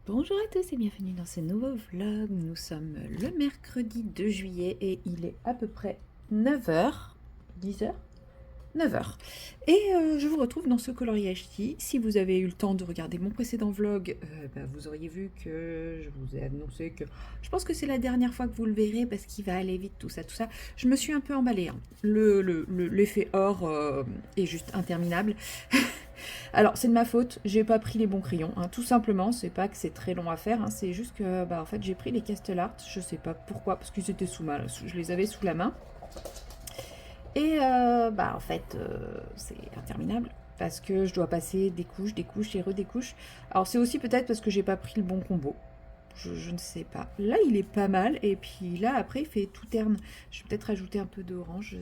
Bonjour à tous et bienvenue dans ce nouveau vlog. Nous sommes le mercredi 2 juillet et il est à peu près 9 h, 10 h, 9 h. Et je vous retrouve dans ce coloriage-ci. Si vous avez eu le temps de regarder mon précédent vlog, vous auriez vu que je vous ai annoncé que je pense que c'est la dernière fois que vous le verrez parce qu'il va aller vite, tout ça, tout ça. Je me suis un peu emballée, hein. L'effet or est juste interminable. Alors, c'est de ma faute, j'ai pas pris les bons crayons, hein. Tout simplement, c'est pas que c'est très long à faire, hein. C'est juste que, en fait, j'ai pris les Castellart, je sais pas pourquoi, parce qu'ils étaient je les avais sous la main. Et, en fait, c'est interminable, parce que je dois passer des couches et redécouches. Alors, c'est aussi peut-être parce que j'ai pas pris le bon combo. Je ne sais pas. Là, il est pas mal, et puis là, après, il fait tout terne. Je vais peut-être rajouter un peu d'orange.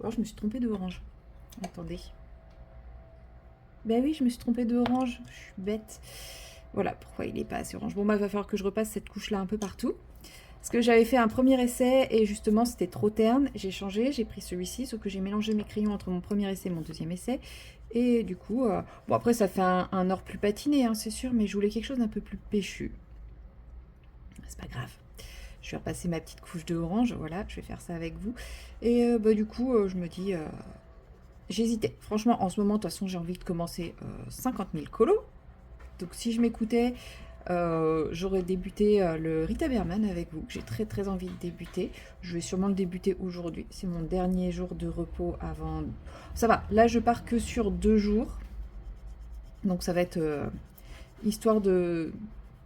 Alors, je me suis trompée d'orange. Attendez. Ben oui, je me suis trompée d'orange, je suis bête. Voilà pourquoi il n'est pas assez orange. Bon, bah, il va falloir que je repasse cette couche-là un peu partout. Parce que j'avais fait un premier essai et justement c'était trop terne. J'ai changé, j'ai pris celui-ci, sauf que j'ai mélangé mes crayons entre mon premier essai et mon deuxième essai. Et du coup, bon après ça fait un or plus patiné, hein, c'est sûr, mais je voulais quelque chose d'un peu plus péchu. C'est pas grave. Je vais repasser ma petite couche de orange, voilà, je vais faire ça avec vous. Et du coup, je me dis, j'hésitais. Franchement, en ce moment, de toute façon, j'ai envie de commencer 50 000 colos. Donc si je m'écoutais, j'aurais débuté le Rita Berman avec vous, que j'ai très très envie de débuter. Je vais sûrement le débuter aujourd'hui. C'est mon dernier jour de repos avant. Ça va, là je pars que sur 2 jours. Donc ça va être histoire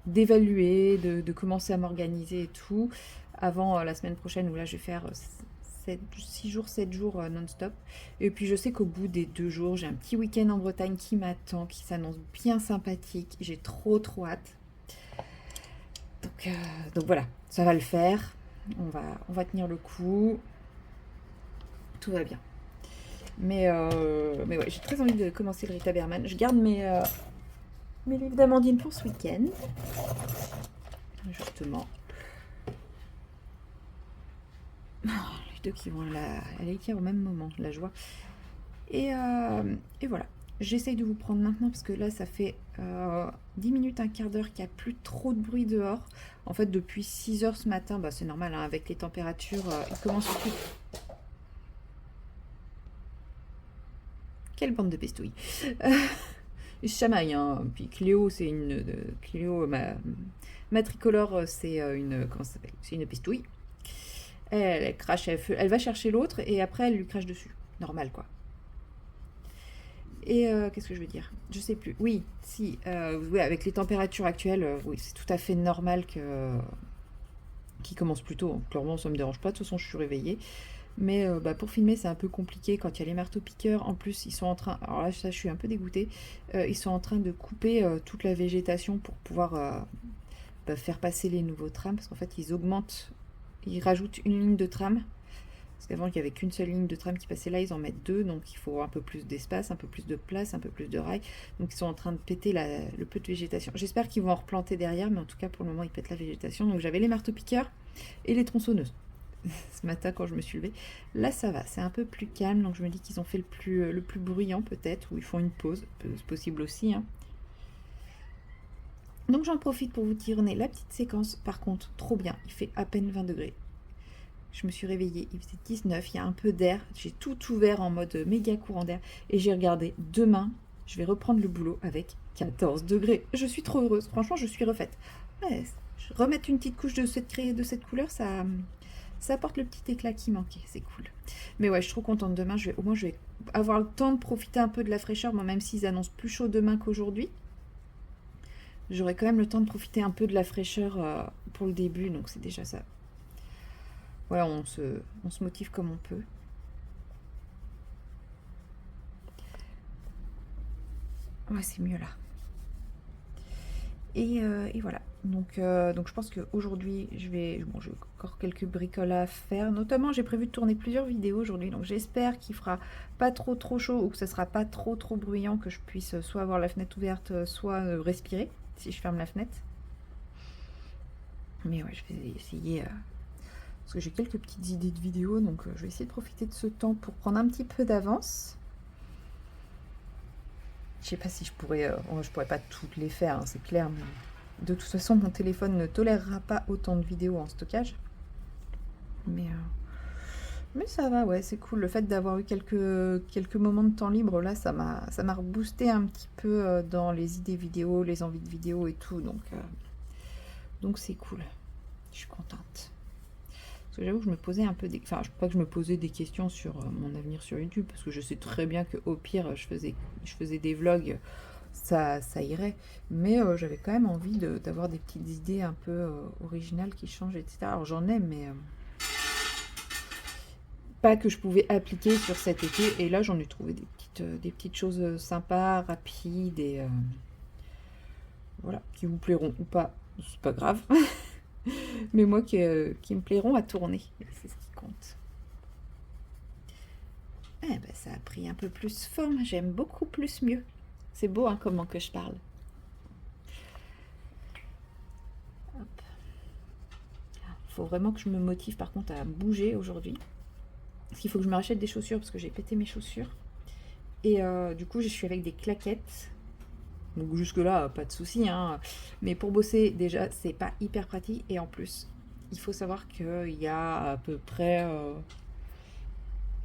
d'évaluer, de commencer à m'organiser et tout. Avant la semaine prochaine où là je vais faire 6 jours, 7 jours non-stop. Et puis je sais qu'au bout des 2 jours, j'ai un petit week-end en Bretagne qui m'attend, qui s'annonce bien sympathique. J'ai trop trop hâte. Donc voilà, ça va le faire. On va tenir le coup. Tout va bien. Mais ouais, j'ai très envie de commencer le Rita Berman. Je garde mes livres d'Amandine pour ce week-end. Justement. Les deux qui vont à l'équerre au même moment, la joie. Et voilà. J'essaye de vous prendre maintenant parce que là, ça fait 10 minutes, un quart d'heure qu'il n'y a plus trop de bruit dehors. En fait, depuis 6 heures ce matin, c'est normal, hein, avec les températures, il commence tout. Quelle bande de pestouilles. Ils se chamaillent, hein. Puis Cléo, c'est une. Cléo, ma tricolore, c'est une. Comment ça s'appelle? C'est une pestouille. Elle crache, elle va chercher l'autre et après, elle lui crache dessus. Normal, quoi. Et qu'est-ce que je veux dire? Je sais plus. Oui, si. Oui, avec les températures actuelles, oui, c'est tout à fait normal qu'il commence plus tôt. Clairement, ça me dérange pas. De toute façon, je suis réveillée. Mais pour filmer, c'est un peu compliqué quand il y a les marteaux-piqueurs. En plus, ils sont en train. Alors là, ça, je suis un peu dégoûtée. Ils sont en train de couper toute la végétation pour pouvoir faire passer les nouveaux trams. Parce qu'en fait, ils augmentent. Ils rajoutent une ligne de tram. Parce qu'avant, il n'y avait qu'une seule ligne de tram qui passait là, ils en mettent deux, donc il faut un peu plus d'espace, un peu plus de place, un peu plus de rails. Donc ils sont en train de péter le peu de végétation. J'espère qu'ils vont en replanter derrière, mais en tout cas, pour le moment, ils pètent la végétation. Donc j'avais les marteaux-piqueurs et les tronçonneuses ce matin quand je me suis levée. Là, ça va, c'est un peu plus calme, donc je me dis qu'ils ont fait le plus bruyant peut-être, ou ils font une pause, c'est possible aussi, hein. Donc j'en profite pour vous tirer la petite séquence. Par contre, trop bien, il fait à peine 20 degrés. Je me suis réveillée, il faisait 19, il y a un peu d'air, j'ai tout ouvert en mode méga courant d'air et j'ai regardé, demain, je vais reprendre le boulot avec 14 degrés. Je suis trop heureuse, franchement, je suis refaite. Ouais, remettre une petite couche de cette couleur, ça apporte le petit éclat qui manquait, c'est cool. Mais ouais, je suis trop contente, demain, au moins je vais avoir le temps de profiter un peu de la fraîcheur, même s'ils annoncent plus chaud demain qu'aujourd'hui. J'aurai quand même le temps de profiter un peu de la fraîcheur pour le début, donc c'est déjà ça. Voilà, on se motive comme on peut. Ouais, c'est mieux là. Et voilà. Donc je pense qu'aujourd'hui, j'ai encore quelques bricoles à faire. Notamment, j'ai prévu de tourner plusieurs vidéos aujourd'hui. Donc j'espère qu'il fera pas trop chaud ou que ce sera pas trop bruyant, que je puisse soit avoir la fenêtre ouverte, soit respirer si je ferme la fenêtre. Mais ouais, je vais essayer. Parce que j'ai quelques petites idées de vidéos, donc je vais essayer de profiter de ce temps pour prendre un petit peu d'avance. Je sais pas si je pourrais pas toutes les faire, hein, c'est clair, mais de toute façon, mon téléphone ne tolérera pas autant de vidéos en stockage. Mais ça va, ouais, c'est cool. Le fait d'avoir eu quelques moments de temps libre, là, ça m'a reboosté un petit peu dans les idées vidéo, les envies de vidéo et tout. Donc c'est cool. Je suis contente. Parce que j'avoue que je me posais un peu des... Enfin, pas que je me posais des questions sur mon avenir sur YouTube, parce que je sais très bien qu'au pire, je faisais des vlogs, ça irait. Mais j'avais quand même envie d'avoir des petites idées un peu originales qui changent, etc. Alors j'en ai, mais pas que je pouvais appliquer sur cet été. Et là, j'en ai trouvé des petites choses sympas, rapides, et voilà, qui vous plairont ou pas, c'est pas grave. Mais moi qui me plairont à tourner, c'est ce qui compte. Eh ben, ça a pris un peu plus forme, j'aime beaucoup plus mieux. C'est beau, hein, comment que je parle. Hop. Faut vraiment que je me motive par contre à bouger aujourd'hui. Parce qu'il faut que je me rachète des chaussures parce que j'ai pété mes chaussures. Et du coup, je suis avec des claquettes. Donc jusque-là, pas de souci, hein. Mais pour bosser, déjà, c'est pas hyper pratique. Et en plus, il faut savoir qu'il y a à peu près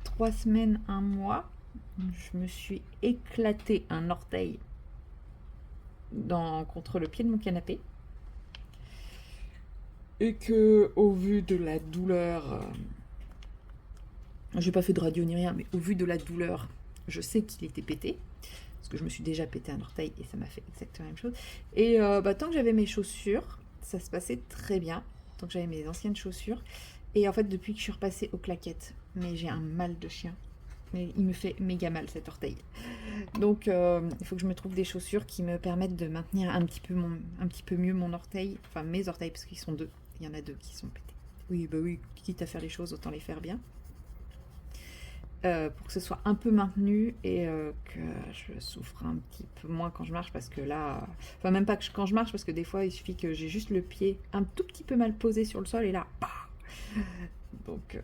3 semaines, un mois, je me suis éclaté un orteil contre le pied de mon canapé. Et que, au vu de la douleur, j'ai pas fait de radio ni rien, mais au vu de la douleur, je sais qu'il était pété. Parce que je me suis déjà pété un orteil et ça m'a fait exactement la même chose. Et tant que j'avais mes chaussures, ça se passait très bien. Tant que j'avais mes anciennes chaussures. Et en fait, depuis que je suis repassée aux claquettes, mais j'ai un mal de chien. Mais il me fait méga mal cet orteil. Donc il faut que je me trouve des chaussures qui me permettent de maintenir un petit peu mieux mon orteil. Enfin mes orteils, parce qu'ils sont deux. Il y en a deux qui sont pétés. Oui, bah oui, quitte à faire les choses, autant les faire bien. Pour que ce soit un peu maintenu et que je souffre un petit peu moins quand je marche, parce que là, enfin même pas que quand je marche, parce que des fois il suffit que j'ai juste le pied un tout petit peu mal posé sur le sol et là, bah donc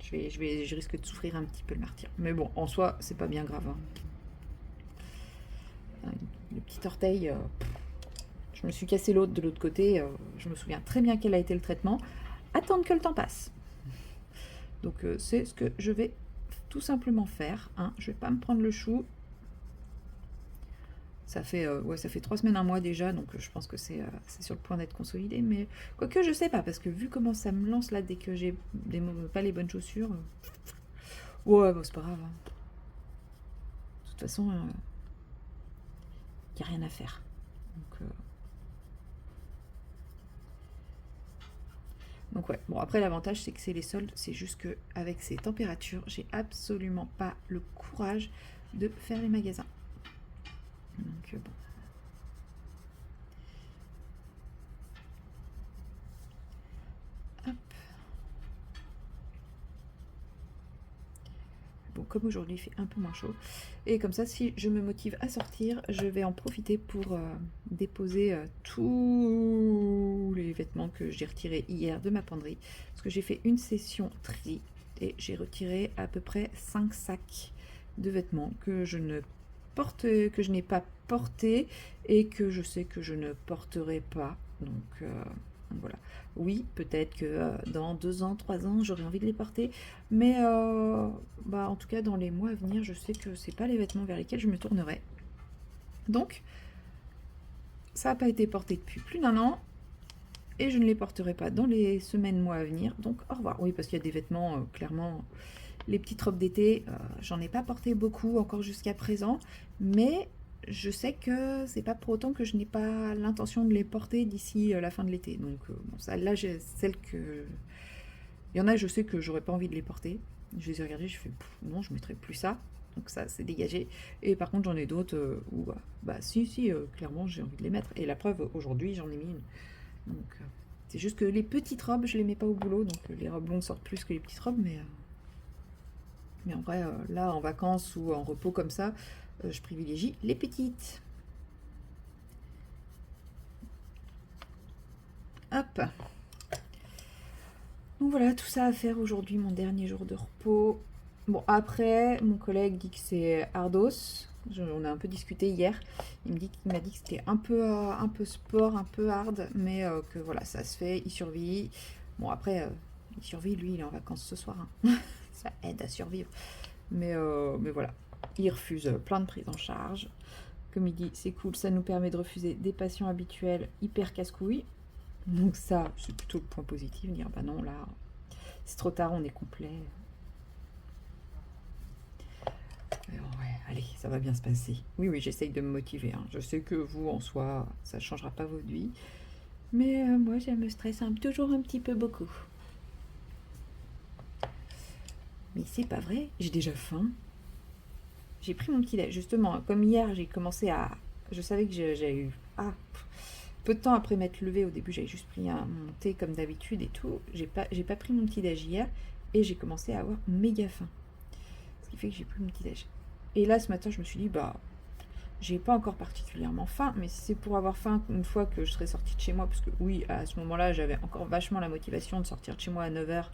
je risque de souffrir un petit peu le martyre. Mais bon, en soi, c'est pas bien grave, hein. Le petit orteil, je me suis cassé l'autre de l'autre côté, je me souviens très bien quel a été le traitement. Attendre que le temps passe. Donc c'est ce que je vais tout simplement faire, hein. Je vais pas me prendre le chou. Ça fait 3 semaines, un mois déjà, donc je pense que c'est sur le point d'être consolidé. Mais quoique je sais pas, parce que vu comment ça me lance là dès que j'ai pas les bonnes chaussures, ouais, bon, c'est pas grave, hein. De toute façon, y a rien à faire. Donc ouais, bon après l'avantage c'est que c'est les soldes, c'est juste que avec ces températures, j'ai absolument pas le courage de faire les magasins. Donc bon. Hop. Bon, comme aujourd'hui il fait un peu moins chaud, et comme ça si je me motive à sortir, je vais en profiter pour déposer tous les vêtements que j'ai retirés hier de ma penderie, parce que j'ai fait une session tri et j'ai retiré à peu près 5 sacs de vêtements que je n'ai pas porté et que je sais que je ne porterai pas. Donc voilà. Oui, peut-être que dans 2 ans, 3 ans, j'aurai envie de les porter, mais en tout cas, dans les mois à venir, je sais que c'est pas les vêtements vers lesquels je me tournerai. Donc, ça n'a pas été porté depuis plus d'1 an, et je ne les porterai pas dans les semaines, mois à venir. Donc, au revoir. Oui, parce qu'il y a des vêtements, clairement, les petites robes d'été, j'en ai pas porté beaucoup encore jusqu'à présent, mais je sais que c'est pas pour autant que je n'ai pas l'intention de les porter d'ici la fin de l'été. Donc bon, ça, là, j'ai celle que... Il y en a, je sais que j'aurais pas envie de les porter. Je les ai regardées, je fais non, je mettrai plus ça. Donc ça, c'est dégagé. Et par contre, j'en ai d'autres où, si, clairement, j'ai envie de les mettre. Et la preuve, aujourd'hui, j'en ai mis une. Donc c'est juste que les petites robes, je les mets pas au boulot. Donc les robes longues sortent plus que les petites robes, mais en vrai, là, en vacances ou en repos comme ça, je privilégie les petites. Hop. Donc voilà, tout ça à faire aujourd'hui, mon dernier jour de repos. Bon, après, mon collègue dit que c'est ardos. On a un peu discuté hier. Il m'a dit que c'était un peu sport, un peu hard, mais que voilà, ça se fait, il survit. Bon, après, il survit, lui, il est en vacances ce soir, hein. Ça aide à survivre. Mais voilà, il refuse plein de prises en charge. Comme il dit, c'est cool, ça nous permet de refuser des patients habituels hyper casse-couilles. Donc ça, c'est plutôt le point positif, dire bah non, là, c'est trop tard, on est complet. Ouais, allez, ça va bien se passer. Oui, oui, j'essaye de me motiver, hein. Je sais que vous, en soi, ça ne changera pas votre vie. Mais moi, ça me stresse toujours un petit peu beaucoup. Mais c'est pas vrai, j'ai déjà faim. J'ai pris mon petit déj. Justement, comme hier, j'ai commencé à... Je savais que j'ai eu... peu de temps après m'être levée, au début, j'avais juste pris mon thé comme d'habitude et tout. J'ai pas pris mon petit déj hier et j'ai commencé à avoir méga faim. Ce qui fait que j'ai pris mon petit déj. Et là, ce matin, je me suis dit, bah, j'ai pas encore particulièrement faim, mais si c'est pour avoir faim une fois que je serai sortie de chez moi, parce que oui, à ce moment-là, j'avais encore vachement la motivation de sortir de chez moi à 9h.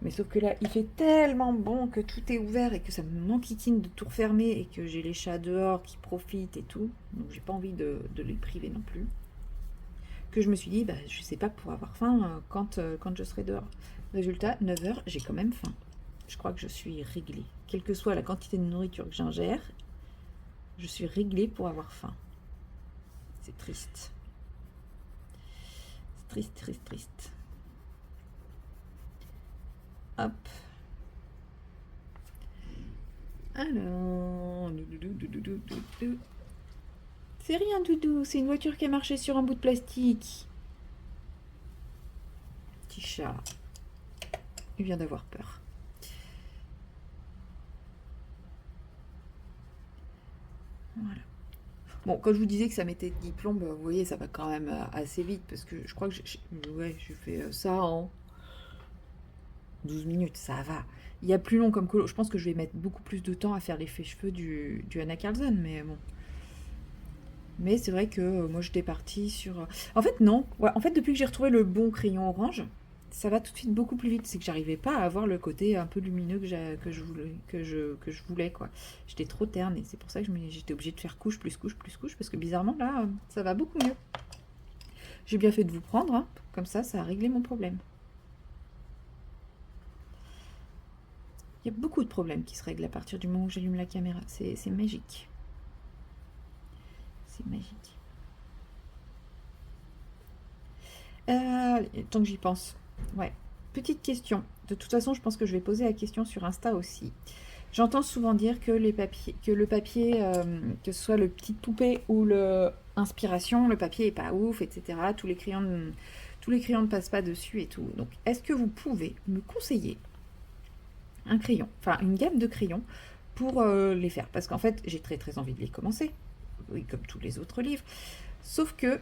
Mais sauf que là, il fait tellement bon que tout est ouvert et que ça me m'enquiquine de tout refermer et que j'ai les chats dehors qui profitent et tout. Donc j'ai pas envie de les priver non plus. Que je me suis dit, bah, je sais pas pour avoir faim quand je serai dehors. Résultat, 9h, j'ai quand même faim. Je crois que je suis réglée. Quelle que soit la quantité de nourriture que j'ingère, je suis réglée pour avoir faim. C'est triste. C'est triste, triste, triste. Hop. Alors... C'est rien, Doudou. C'est une voiture qui a marché sur un bout de plastique. Petit chat. Il vient d'avoir peur. Voilà. Bon, quand je vous disais que ça mettait 10 plombes, vous voyez, ça va quand même assez vite, parce que je crois que j'ai fait ça en 12 minutes, ça va. Il y a plus long comme colo. Je pense que je vais mettre beaucoup plus de temps à faire l'effet cheveux du Anna Carlson, mais bon. Mais c'est vrai que moi, j'étais partie sur... En fait, non. Ouais, en fait, depuis que j'ai retrouvé le bon crayon orange, ça va tout de suite beaucoup plus vite. C'est que j'arrivais pas à avoir le côté un peu lumineux que je voulais, quoi. J'étais trop terne et c'est pour ça que j'étais obligée de faire couche, plus couche, plus couche, parce que bizarrement, là, ça va beaucoup mieux. J'ai bien fait de vous prendre, hein. Comme ça a réglé mon problème. Il y a beaucoup de problèmes qui se règlent à partir du moment où j'allume la caméra. C'est magique. C'est magique. Tant que j'y pense. Ouais. Petite question. De toute façon, je pense que je vais poser la question sur Insta aussi. J'entends souvent dire que le papier, que ce soit le petit poupée ou le inspiration, le papier est pas ouf, etc. Tous les crayons ne passent pas dessus et tout. Donc, est-ce que vous pouvez me conseiller un crayon, enfin une gamme de crayons pour les faire? Parce qu'en fait, j'ai très très envie de les commencer. Oui, comme tous les autres livres. Sauf que,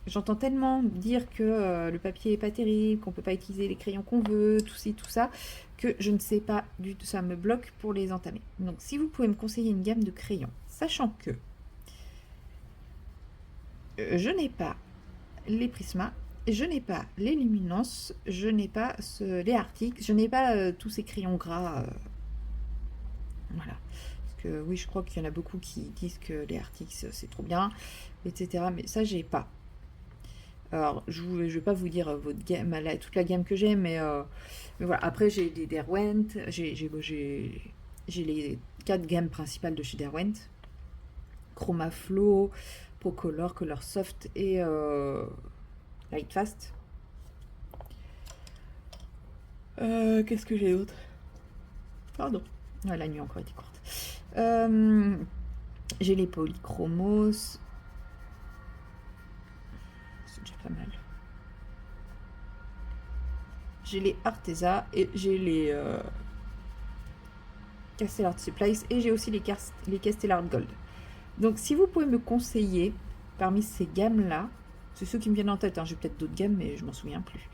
j'entends tellement dire que le papier est pas terrible, qu'on peut pas utiliser les crayons qu'on veut, tout ci, tout ça, que je ne sais pas du tout, ça me bloque pour les entamer. Donc, si vous pouvez me conseiller une gamme de crayons, sachant que je n'ai pas les Prisma, je n'ai pas les Luminance, je n'ai pas les Arctic, je n'ai pas tous ces crayons gras. Voilà. Parce que oui, je crois qu'il y en a beaucoup qui disent que les Arctic c'est trop bien, etc. Mais ça, j'ai pas. Alors, je vais pas vous dire votre gamme, toute la gamme que j'ai, mais voilà. Après, j'ai des Derwent, j'ai les 4 gammes principales de chez Derwent. Chroma Flow, Procolor, Color Soft et Lightfast. Qu'est-ce que j'ai d'autre? Pardon. Ouais, la nuit encore été courte. J'ai les Polychromos. C'est déjà pas mal. J'ai les Arteza et j'ai les Castellar Supplies et j'ai aussi les Castellar Gold. Donc, si vous pouvez me conseiller parmi ces gammes-là, c'est ceux qui me viennent en tête, hein. J'ai peut-être d'autres gammes, mais je m'en souviens plus.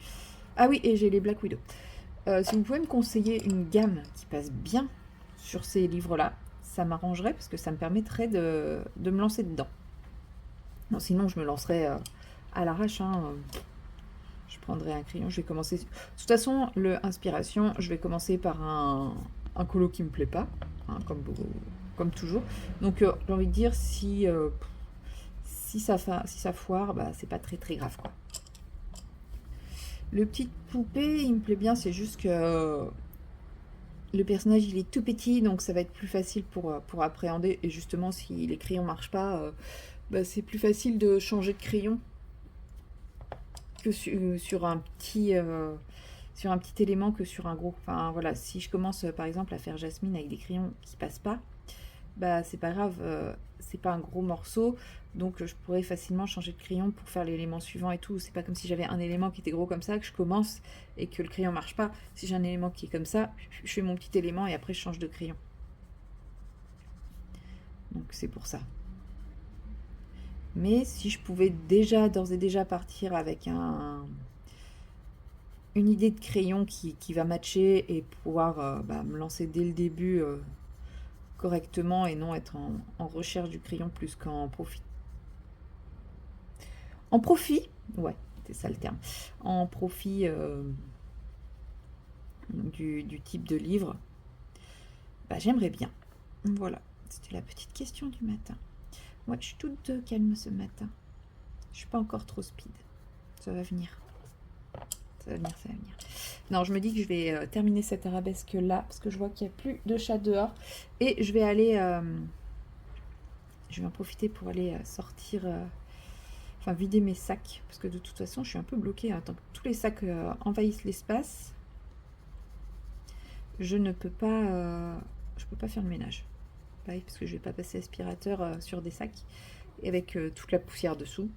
Ah oui, et j'ai les Black Widow. Si vous pouvez me conseiller une gamme qui passe bien sur ces livres-là, ça m'arrangerait parce que ça me permettrait de me lancer dedans. Non, sinon, je me lancerais à l'arrache. Hein. Je prendrais un crayon. Je vais commencer. De toute façon, le inspiration, je vais commencer par un colo qui me plaît pas. hein, comme toujours. Donc j'ai envie de dire, si ça foire, bah, c'est pas très très grave, quoi. Le petit poupée, il me plaît bien, c'est juste que le personnage il est tout petit, donc ça va être plus facile pour appréhender. Et justement, si les crayons marchent pas, bah, c'est plus facile de changer de crayon que sur un petit élément que sur un gros. Enfin voilà, si je commence par exemple à faire Jasmine avec des crayons qui passent pas, bah c'est pas grave, c'est pas un gros morceau, donc je pourrais facilement changer de crayon pour faire l'élément suivant et tout. C'est pas comme si j'avais un élément qui était gros comme ça, que je commence et que le crayon marche pas. Si j'ai un élément qui est comme ça, je fais mon petit élément et après je change de crayon. Donc c'est pour ça. Mais si je pouvais d'ores et déjà partir avec une idée de crayon qui va matcher et pouvoir me lancer dès le début correctement et non être en recherche du crayon plus qu'en profit. En profit, ouais, c'est ça le terme. En profit du type de livre, bah, j'aimerais bien. Voilà, c'était la petite question du matin. Ouais, je suis toute calme ce matin. Je suis pas encore trop speed. Ça va venir. Ça va venir, ça va venir. Non, je me dis que je vais terminer cette arabesque là parce que je vois qu'il n'y a plus de chat dehors et je vais aller. Je vais en profiter pour aller sortir. Enfin, vider mes sacs parce que de toute façon, je suis un peu bloquée. Tant que tous les sacs envahissent l'espace, je ne peux pas. Je peux pas faire le ménage. Pareil, parce que je vais pas passer aspirateur sur des sacs et avec toute la poussière dessous.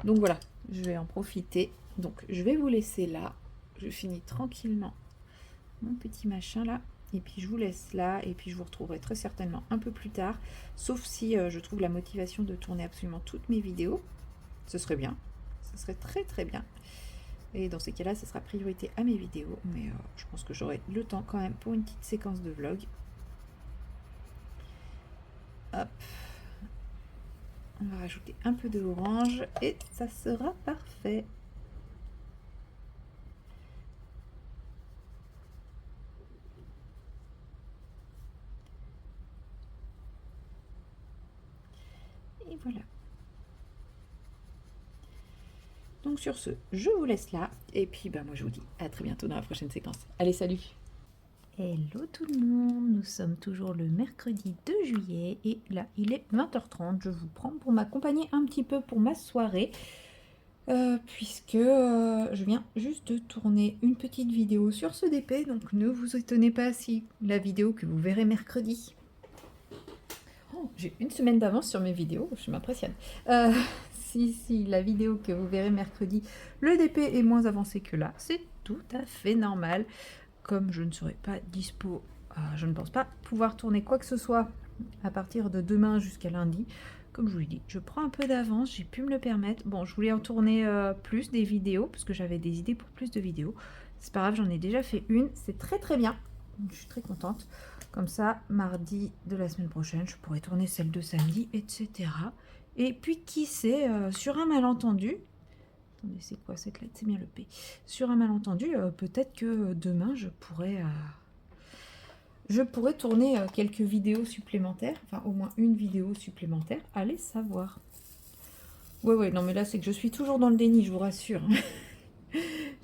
Donc voilà, je vais en profiter. Donc je vais vous laisser là. Je finis tranquillement mon petit machin là. Et puis je vous laisse là. Et puis je vous retrouverai très certainement un peu plus tard. Sauf si je trouve la motivation de tourner absolument toutes mes vidéos. Ce serait bien. Ce serait très très bien. Et dans ces cas-là, ce sera priorité à mes vidéos. Mais je pense que j'aurai le temps quand même pour une petite séquence de vlog. Hop. On va rajouter un peu de orange et ça sera parfait. Et voilà. Donc sur ce, je vous laisse là. Et puis moi je vous dis à très bientôt dans la prochaine séquence. Allez, salut! Hello tout le monde, nous sommes toujours le mercredi 2 juillet et là il est 20h30. Je vous prends pour m'accompagner un petit peu pour ma soirée puisque je viens juste de tourner une petite vidéo sur ce DP, donc ne vous étonnez pas si la vidéo que vous verrez mercredi... Oh, j'ai une semaine d'avance sur mes vidéos, je m'impressionne. Si la vidéo que vous verrez mercredi, le DP est moins avancé que là, c'est tout à fait normal. Comme je ne serai pas dispo, je ne pense pas pouvoir tourner quoi que ce soit à partir de demain jusqu'à lundi. Comme je vous l'ai dit, je prends un peu d'avance, j'ai pu me le permettre. Bon, je voulais en tourner plus des vidéos, parce que j'avais des idées pour plus de vidéos. C'est pas grave, j'en ai déjà fait une, c'est très très bien. Je suis très contente. Comme ça, mardi de la semaine prochaine, je pourrai tourner celle de samedi, etc. Et puis, qui sait, sur un malentendu... Attendez, c'est quoi cette lettre? C'est bien le P. Sur un malentendu, peut-être que demain, je pourrais tourner quelques vidéos supplémentaires. Enfin, au moins une vidéo supplémentaire. Allez savoir. Ouais, non, mais là, c'est que je suis toujours dans le déni, je vous rassure.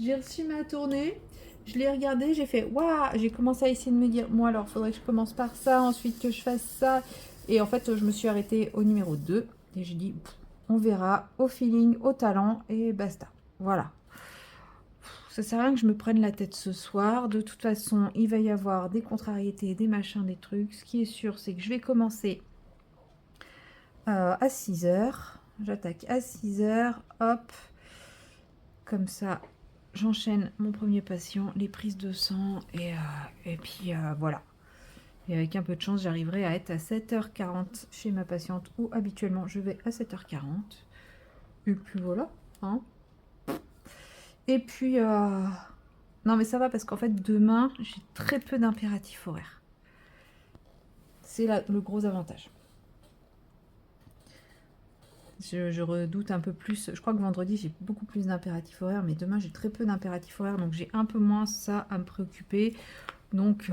J'ai reçu ma tournée, je l'ai regardée, j'ai fait « Waouh !» J'ai commencé à essayer de me dire « Moi, alors, il faudrait que je commence par ça, ensuite que je fasse ça. » Et en fait, je me suis arrêtée au numéro 2. Et j'ai dit « On verra, au feeling, au talent, et basta. » Voilà. Ça sert à rien que je me prenne la tête ce soir. De toute façon, il va y avoir des contrariétés, des machins, des trucs. Ce qui est sûr, c'est que je vais commencer à 6 h. J'attaque à 6 h. Hop. Comme ça, j'enchaîne mon premier patient, les prises de sang. Et puis, voilà. Et avec un peu de chance, j'arriverai à être à 7h40 chez ma patiente. Où habituellement, je vais à 7h40. Et puis voilà. Hein. Et puis, non mais ça va parce qu'en fait, demain, j'ai très peu d'impératifs horaires. C'est le gros avantage. Je redoute un peu plus. Je crois que vendredi, j'ai beaucoup plus d'impératifs horaires, mais demain, j'ai très peu d'impératifs horaires, donc j'ai un peu moins ça à me préoccuper. Donc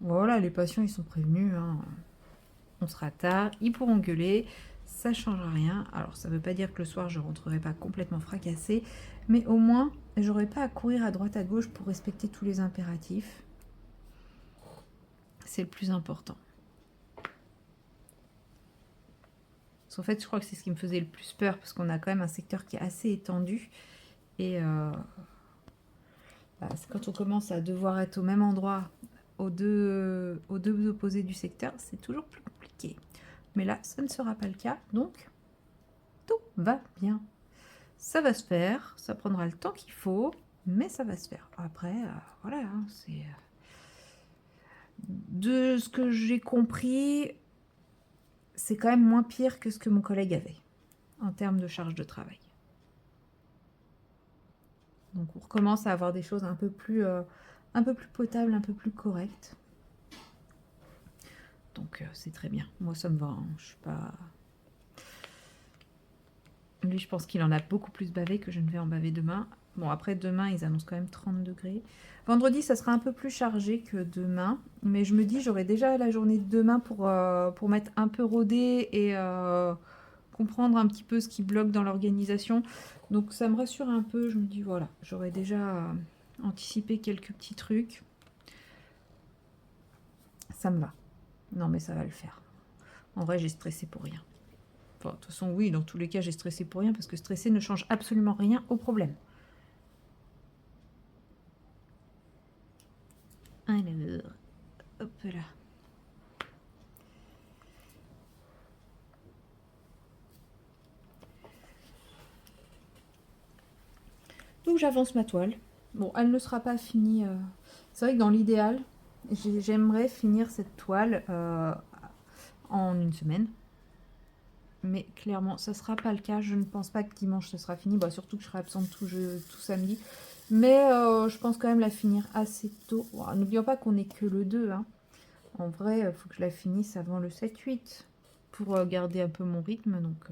voilà, les patients ils sont prévenus, hein. On sera tard, ils pourront gueuler, ça change rien. Alors ça veut pas dire que le soir je rentrerai pas complètement fracassée, mais au moins j'aurai pas à courir à droite à gauche pour respecter tous les impératifs. C'est le plus important. Parce qu'en fait je crois que c'est ce qui me faisait le plus peur, parce qu'on a quand même un secteur qui est assez étendu. Et c'est quand on commence à devoir être au même endroit aux deux opposés du secteur, c'est toujours plus compliqué. Mais là, ça ne sera pas le cas, donc tout va bien. Ça va se faire, ça prendra le temps qu'il faut, mais ça va se faire. Après, voilà, hein, c'est... De ce que j'ai compris, c'est quand même moins pire que ce que mon collègue avait, en termes de charge de travail. Donc on recommence à avoir des choses un peu plus potables, un peu plus correctes. Donc c'est très bien. Moi, ça me va, hein. Je suis pas... Lui, je pense qu'il en a beaucoup plus bavé que je ne vais en baver demain. Bon, après, demain, ils annoncent quand même 30 degrés. Vendredi, ça sera un peu plus chargé que demain. Mais je me dis, j'aurai déjà la journée de demain pour m'être un peu rodée et comprendre un petit peu ce qui bloque dans l'organisation. Donc, ça me rassure un peu. Je me dis, voilà, j'aurai déjà anticipé quelques petits trucs. Ça me va. Non, mais ça va le faire. En vrai, j'ai stressé pour rien. Enfin, de toute façon, oui, dans tous les cas, j'ai stressé pour rien, parce que stresser ne change absolument rien au problème. Alors, hop là. Donc j'avance ma toile. Bon, elle ne sera pas finie. C'est vrai que dans l'idéal, j'aimerais finir cette toile en une semaine. Mais clairement, ça ne sera pas le cas. Je ne pense pas que dimanche, ce sera fini. Bah, surtout que je serai absente tout samedi. Mais je pense quand même la finir assez tôt. Bon, n'oublions pas qu'on n'est que le 2. Hein. En vrai, il faut que je la finisse avant le 7-8 pour garder un peu mon rythme. Donc,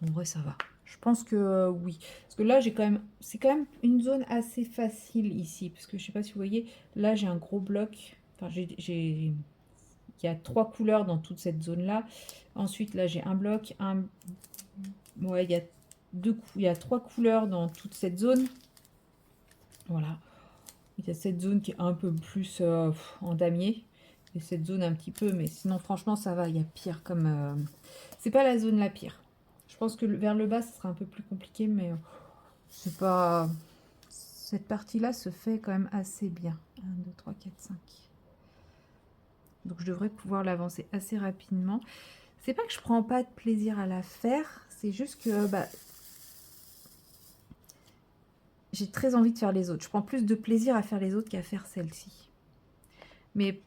en vrai, ça va. Je pense que oui. Parce que là, c'est quand même une zone assez facile ici. Parce que je sais pas si vous voyez, là, j'ai un gros bloc. Enfin, il y a 3 couleurs dans toute cette zone-là. Ensuite, là, j'ai un bloc. Ouais, il y a 3 couleurs dans toute cette zone. Voilà. Il y a cette zone qui est un peu plus en damier. Et cette zone un petit peu. Mais sinon, franchement, ça va. Il y a pire comme... C'est pas la zone la pire. Je pense que vers le bas, ce sera un peu plus compliqué. Mais c'est pas... Cette partie-là se fait quand même assez bien. 1, 2, 3, 4, 5. Donc je devrais pouvoir l'avancer assez rapidement. C'est pas que je prends pas de plaisir à la faire. C'est juste que... j'ai très envie de faire les autres. Je prends plus de plaisir à faire les autres qu'à faire celle-ci. Mais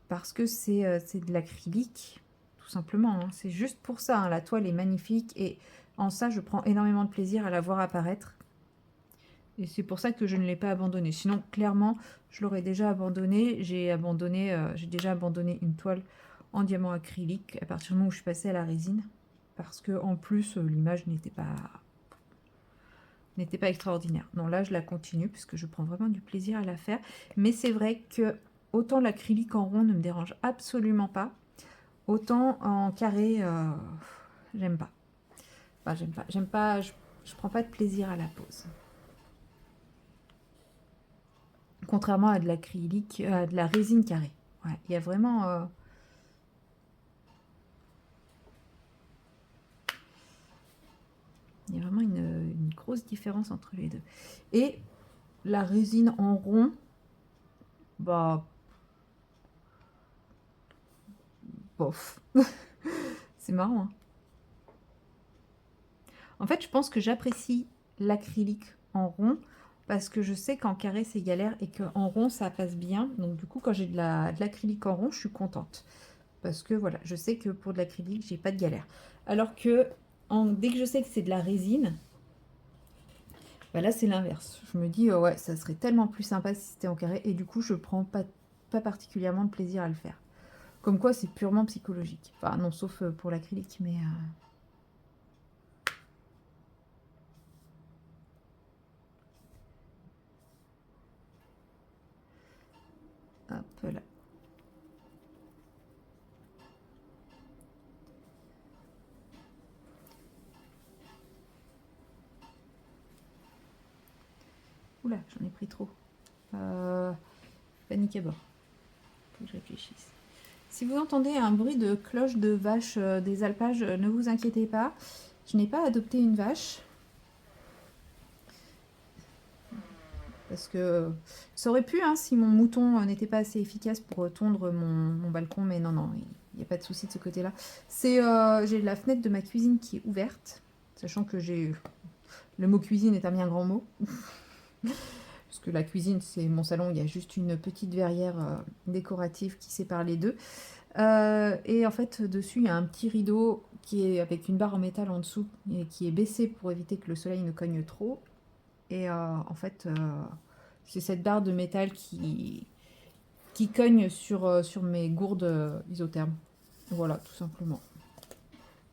parce que c'est de l'acrylique, tout simplement. Hein. C'est juste pour ça. Hein. La toile est magnifique et en ça, je prends énormément de plaisir à la voir apparaître. Et c'est pour ça que je ne l'ai pas abandonnée. Sinon, clairement, je l'aurais déjà abandonnée. J'ai déjà abandonné une toile en diamant acrylique à partir du moment où je suis passée à la résine. Parce que en plus, l'image n'était pas extraordinaire. Non, là, je la continue puisque je prends vraiment du plaisir à la faire. Mais c'est vrai que autant l'acrylique en rond ne me dérange absolument pas, autant en carré, j'aime pas. Enfin, j'aime pas, je prends pas de plaisir à la pose. Contrairement à de l'acrylique, à de la résine carrée. Ouais, il y a vraiment... il y a vraiment une grosse différence entre les deux. Et la résine en rond, bah... bof. C'est marrant, hein. En fait, je pense que j'apprécie l'acrylique en rond parce que je sais qu'en carré, c'est galère et qu'en rond, ça passe bien. Donc, du coup, quand j'ai de l'acrylique en rond, je suis contente. Parce que, voilà, je sais que pour de l'acrylique, j'ai pas de galère. Alors que, dès que je sais que c'est de la résine, bah là, c'est l'inverse. Je me dis, ouais, ça serait tellement plus sympa si c'était en carré. Et du coup, je prends pas particulièrement de plaisir à le faire. Comme quoi, c'est purement psychologique. Enfin, non, sauf pour l'acrylique, mais... Oula, j'en ai pris trop. Panique à bord. Faut que je réfléchisse. Si vous entendez un bruit de cloche de vache des alpages, ne vous inquiétez pas. Je n'ai pas adopté une vache. Parce que ça aurait pu, hein, si mon mouton n'était pas assez efficace pour tondre mon balcon. Mais non, non, il n'y a pas de souci de ce côté-là. J'ai la fenêtre de ma cuisine qui est ouverte. Sachant que le mot cuisine est un bien grand mot. Parce que la cuisine, c'est mon salon. Il y a juste une petite verrière décorative qui sépare les deux. Et en fait, dessus, il y a un petit rideau qui est avec une barre en métal en dessous et qui est baissé pour éviter que le soleil ne cogne trop. Et en fait, c'est cette barre de métal qui cogne sur mes gourdes isothermes. Voilà, tout simplement.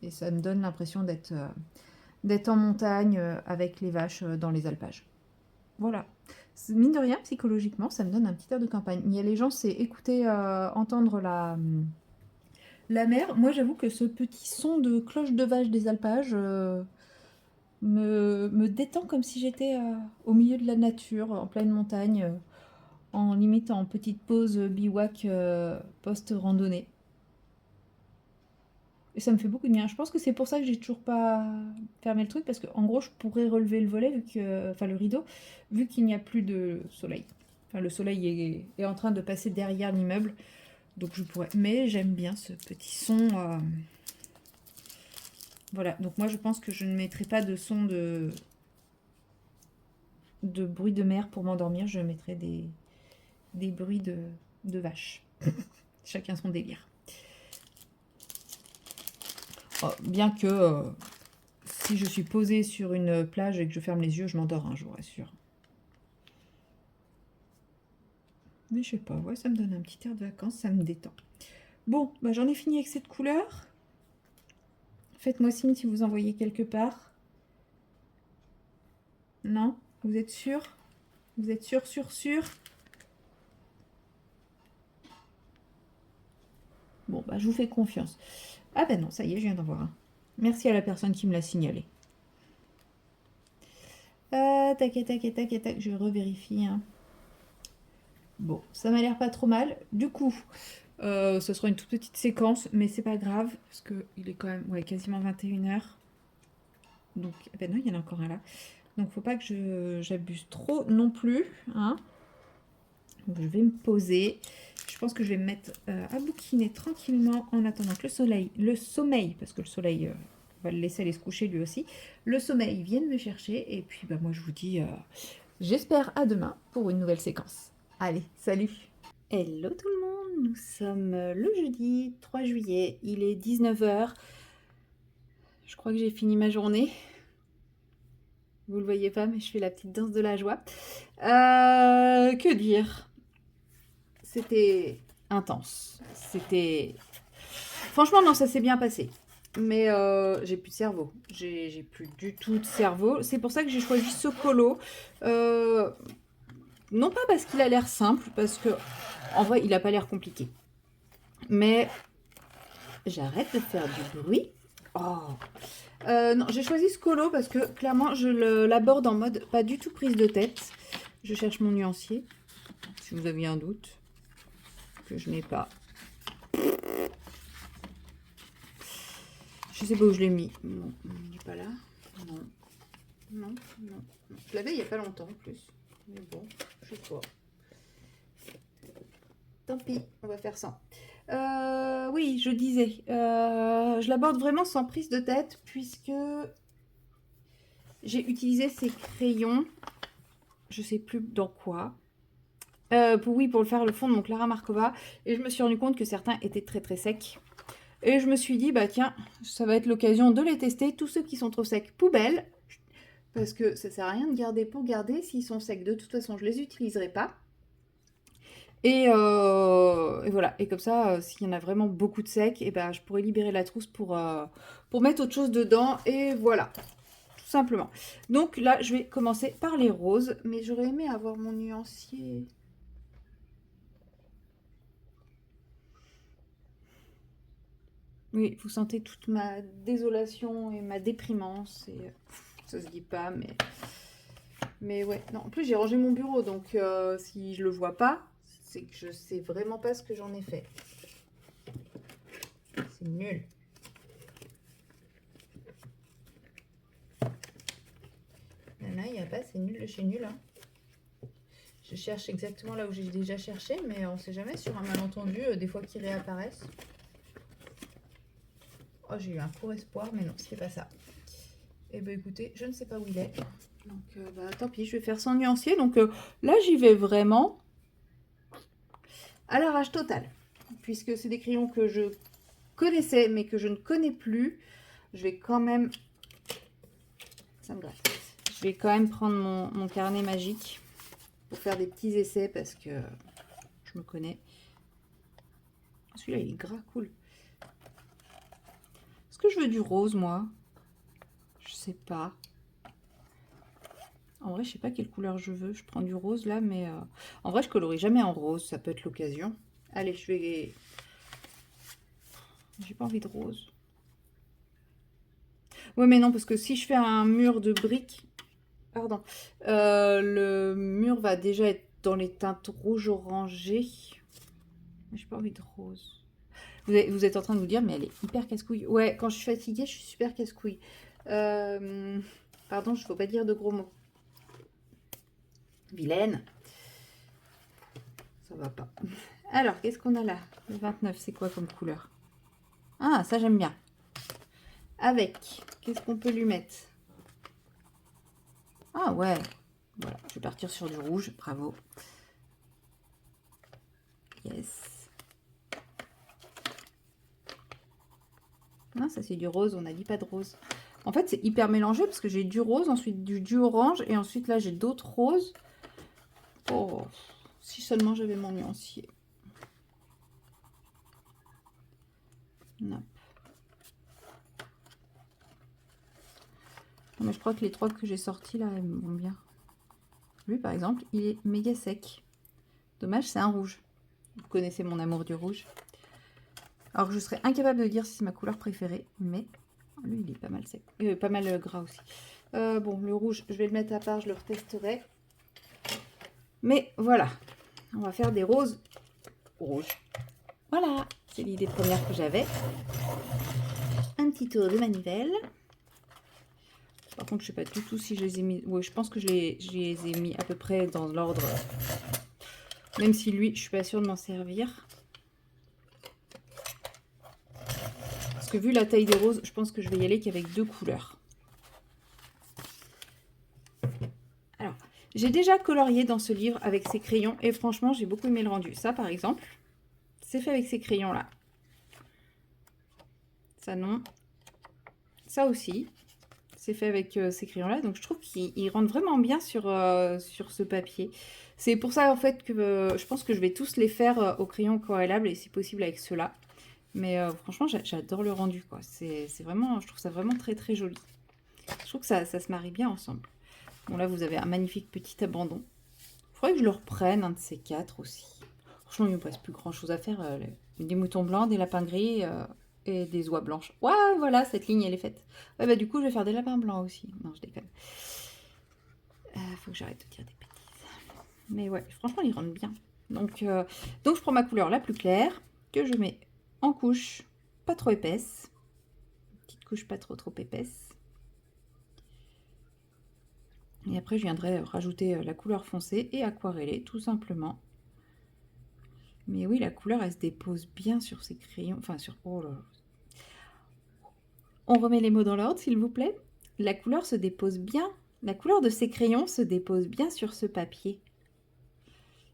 Et ça me donne l'impression d'être en montagne avec les vaches dans les alpages. Voilà. Mine de rien, psychologiquement, ça me donne un petit air de campagne. Il y a les gens, c'est écouter, entendre la mer. Moi, j'avoue que ce petit son de cloche de vache des alpages me détend comme si j'étais au milieu de la nature, en pleine montagne, en limite en petite pause bivouac post-randonnée. Et ça me fait beaucoup de bien. Je pense que c'est pour ça que j'ai toujours pas fermé le truc, parce qu'en gros, je pourrais relever le volet, le rideau, vu qu'il n'y a plus de soleil. Enfin, le soleil est en train de passer derrière l'immeuble, donc je pourrais. Mais j'aime bien ce petit son. Voilà, donc moi je pense que je ne mettrai pas de son de bruit de mer pour m'endormir. Je mettrai des bruits de vaches. Chacun son délire. Oh, bien que si je suis posée sur une plage et que je ferme les yeux, je m'endors, hein, je vous rassure. Mais je sais pas, ouais, ça me donne un petit air de vacances, ça me détend. Bon, bah, j'en ai fini avec cette couleur. Faites-moi signe si vous en voyez quelque part. Non? Vous êtes sûr? Vous êtes sûr? Bon, bah, je vous fais confiance. Ah ben non, ça y est, je viens d'en voir un. Merci à la personne qui me l'a signalé. Tac, je revérifie. Hein. Bon, ça m'a l'air pas trop mal. Du coup, ce sera une toute petite séquence, mais c'est pas grave, parce qu'il est quand même quasiment 21h. Donc, ben non, il y en a encore un là. Donc, faut pas que j'abuse trop non plus. Hein. Donc, je vais me poser. Je pense que je vais me mettre à bouquiner tranquillement en attendant que le sommeil, parce que le soleil, on va le laisser aller se coucher lui aussi, le sommeil vienne me chercher. Et puis, bah, moi, je vous dis, j'espère à demain pour une nouvelle séquence. Allez, salut! Hello tout le monde, nous sommes le jeudi 3 juillet, il est 19h. Je crois que j'ai fini ma journée. Vous le voyez pas, mais je fais la petite danse de la joie. Que dire? C'était intense. Franchement, non, ça s'est bien passé. Mais j'ai plus de cerveau. J'ai plus du tout de cerveau. C'est pour ça que j'ai choisi ce colo. Non pas parce qu'il a l'air simple, parce que en vrai, il n'a pas l'air compliqué. Mais j'arrête de faire du bruit. Oh. Non, j'ai choisi ce colo parce que clairement, je l'aborde en mode pas du tout prise de tête. Je cherche mon nuancier. Si vous aviez un doute, que je n'ai pas. Je sais pas où je l'ai mis. Non, il n'est pas là. Non. Je l'avais il n'y a pas longtemps en plus. Mais bon, je sais pas. Tant pis, on va faire ça. Oui, je disais, je l'aborde vraiment sans prise de tête puisque j'ai utilisé ces crayons, je sais plus dans quoi, pour le faire le fond de mon Clara Markova, et je me suis rendu compte que certains étaient très très secs. Et je me suis dit, bah tiens, ça va être l'occasion de les tester. Tous ceux qui sont trop secs, poubelle, parce que ça sert à rien de garder pour garder. S'ils sont secs, de toute façon, je les utiliserai pas. Et voilà, et comme ça, s'il y en a vraiment beaucoup de secs, et ben, je pourrais libérer la trousse pour mettre autre chose dedans, et voilà, tout simplement. Donc là, je vais commencer par les roses, mais j'aurais aimé avoir mon nuancier. Oui, vous sentez toute ma désolation et ma déprimance, et ça se dit pas, mais Mais ouais, non, en plus j'ai rangé mon bureau, donc si je le vois pas, c'est que je sais vraiment pas ce que j'en ai fait. C'est nul. Là, il n'y a pas, c'est nul de chez nul. Hein. Je cherche exactement là où j'ai déjà cherché, mais on sait jamais sur un malentendu, des fois qu'ils réapparaissent. Oh, j'ai eu un court espoir, mais non, c'était pas ça. Eh ben écoutez, je ne sais pas où il est. Donc bah, tant pis, je vais faire sans nuancier. Donc là, j'y vais vraiment à l'arrache totale. Puisque c'est des crayons que je connaissais, mais que je ne connais plus. Je vais quand même... Ça me gratte. Je vais quand même prendre mon carnet magique pour faire des petits essais parce que je me connais. Celui-là, il est gras, cool. Est-ce que je veux du rose, moi? Je sais pas. En vrai, je sais pas quelle couleur je veux. Je prends du rose là, mais en vrai, je colorie jamais en rose. Ça peut être l'occasion. Allez, je vais... J'ai pas envie de rose. Ouais, mais non, parce que si je fais un mur de briques... Pardon. Le mur va déjà être dans les teintes rouge orangées. J'ai pas envie de rose. Vous êtes en train de vous dire, mais elle est hyper casse-couille. Ouais, quand je suis fatiguée, je suis super casse-couille. Pardon, il ne faut pas dire de gros mots. Vilaine. Ça va pas. Alors, qu'est-ce qu'on a là? Le 29, c'est quoi comme couleur? Ah, ça j'aime bien. Avec, qu'est-ce qu'on peut lui mettre? Ah ouais. Voilà, je vais partir sur du rouge. Bravo. Yes. Non, ça c'est du rose. On n'a dit pas de rose. En fait, c'est hyper mélangé parce que j'ai du rose, ensuite du orange et ensuite là j'ai d'autres roses. Oh, si seulement j'avais mon nuancier. Non. Mais je crois que les trois que j'ai sortis là, elles vont bien. Lui par exemple, il est méga sec. Dommage, c'est un rouge. Vous connaissez mon amour du rouge. Alors que je serais incapable de dire si c'est ma couleur préférée, mais lui il est pas mal sec. Pas mal gras aussi. Bon, le rouge, je vais le mettre à part, je le retesterai. Mais voilà, on va faire des roses rouges. Voilà, c'est l'idée première que j'avais. Un petit tour de manivelle. Par contre, je sais pas du tout si je les ai mis... Oui, je pense que je les ai mis à peu près dans l'ordre. Même si lui, je suis pas sûre de m'en servir. Parce que vu la taille des roses, je pense que je vais y aller qu'avec 2 couleurs. Alors, j'ai déjà colorié dans ce livre avec ces crayons. Et franchement, j'ai beaucoup aimé le rendu. Ça, par exemple, c'est fait avec ces crayons-là. Ça, non. Ça aussi. C'est fait avec ces crayons-là. Donc, je trouve qu'ils rendent vraiment bien sur ce papier. C'est pour ça, en fait, que je pense que je vais tous les faire au crayon aquarellable et si possible avec ceux-là. Mais franchement, j'adore le rendu, quoi. C'est vraiment, je trouve ça vraiment très, très joli. Je trouve que ça se marie bien ensemble. Bon, là, vous avez un magnifique petit abandon. Il faudrait que je le reprenne, un de ces 4 aussi. Franchement, il ne me reste plus grand-chose à faire. Des moutons blancs, des lapins gris... et des oies blanches. Ouais, voilà, cette ligne, elle est faite. Ouais, bah du coup, je vais faire des lapins blancs aussi. Non, je déconne. Faut que j'arrête de dire des bêtises. Mais ouais, franchement, ils rendent bien. Donc je prends ma couleur la plus claire, que je mets en couche pas trop épaisse. Petite couche pas trop épaisse. Et après, je viendrai rajouter la couleur foncée et aquareller, tout simplement. Mais oui, la couleur, elle se dépose bien sur ces crayons. Enfin, sur... Oh là là. On remet les mots dans l'ordre, s'il vous plaît. La couleur se dépose bien. La couleur de ces crayons se dépose bien sur ce papier.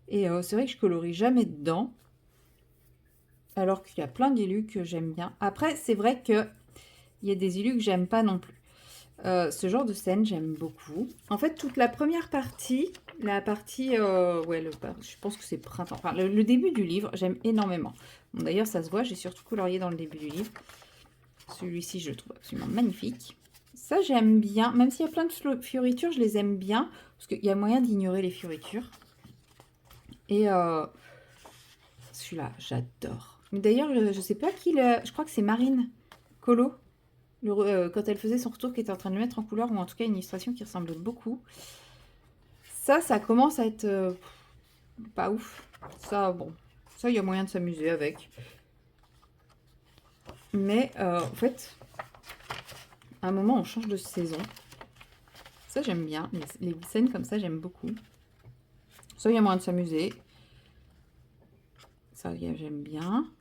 Et c'est vrai que je colorie jamais dedans. Alors qu'il y a plein d'illus que j'aime bien. Après, c'est vrai qu'il y a des illus que j'aime pas non plus. Ce genre de scène, j'aime beaucoup. En fait, toute la première partie, la partie... ouais, je pense que c'est printemps. Enfin, le début du livre, j'aime énormément. Bon, d'ailleurs, ça se voit, j'ai surtout colorié dans le début du livre. Celui-ci, je le trouve absolument magnifique. Ça, j'aime bien. Même s'il y a plein de fioritures, je les aime bien. Parce qu'il y a moyen d'ignorer les fioritures. Et celui-là, j'adore. Mais d'ailleurs, je ne sais pas qui je crois que c'est Marine Colo. Quand elle faisait son retour, qui était en train de le mettre en couleur. Ou en tout cas, une illustration qui ressemblait beaucoup. Ça commence à être pas ouf. Ça, bon, ça, il y a moyen de s'amuser avec. Mais en fait, à un moment, on change de saison. Ça, j'aime bien. Les scènes comme ça, j'aime beaucoup. Ça, il y a moyen de s'amuser. Ça, j'aime bien.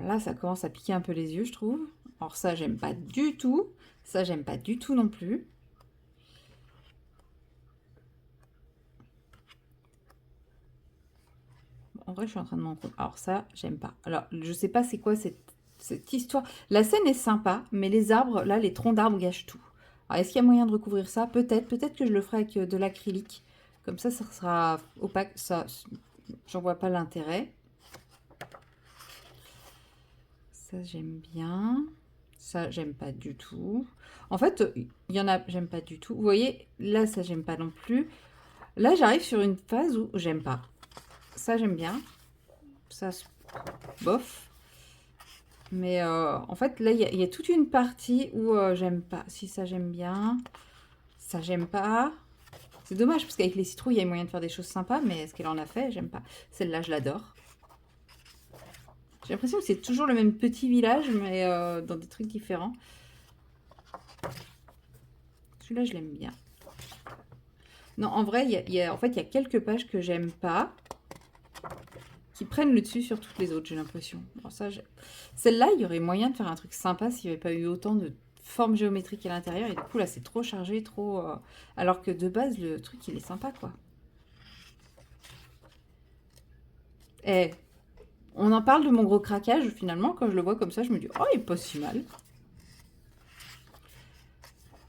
Là, ça commence à piquer un peu les yeux, je trouve. Alors ça, j'aime pas du tout. Ça, j'aime pas du tout non plus. En vrai, je suis en train de m'en compte. Alors ça, j'aime pas. Alors, je sais pas c'est quoi cette histoire. La scène est sympa, mais les arbres, là, les troncs d'arbres gâchent tout. Alors, est-ce qu'il y a moyen de recouvrir ça? Peut-être. Peut-être que je le ferai avec de l'acrylique. Comme ça sera opaque. Ça, j'en vois pas l'intérêt. Ça, j'aime bien. Ça, j'aime pas du tout. En fait, il y en a, j'aime pas du tout. Vous voyez, là, ça, j'aime pas non plus. Là, j'arrive sur une phase où j'aime pas. Ça, j'aime bien. Ça, bof. Mais en fait, là, il y a toute une partie où j'aime pas. Si ça, j'aime bien. Ça, j'aime pas. C'est dommage, parce qu'avec les citrouilles, il y a moyen de faire des choses sympas, mais ce qu'elle en a fait, j'aime pas. Celle-là, je l'adore. J'ai l'impression que c'est toujours le même petit village, mais dans des trucs différents. Celui-là, je l'aime bien. Non, en vrai, en fait, il y a quelques pages que j'aime pas, qui prennent le dessus sur toutes les autres, j'ai l'impression. Celle-là, il y aurait moyen de faire un truc sympa s'il n'y avait pas eu autant de formes géométriques à l'intérieur. Et du coup, là, c'est trop chargé, trop... Alors que de base, le truc, il est sympa, quoi. Eh, on en parle de mon gros craquage, finalement, quand je le vois comme ça, je me dis, oh, il est pas si mal.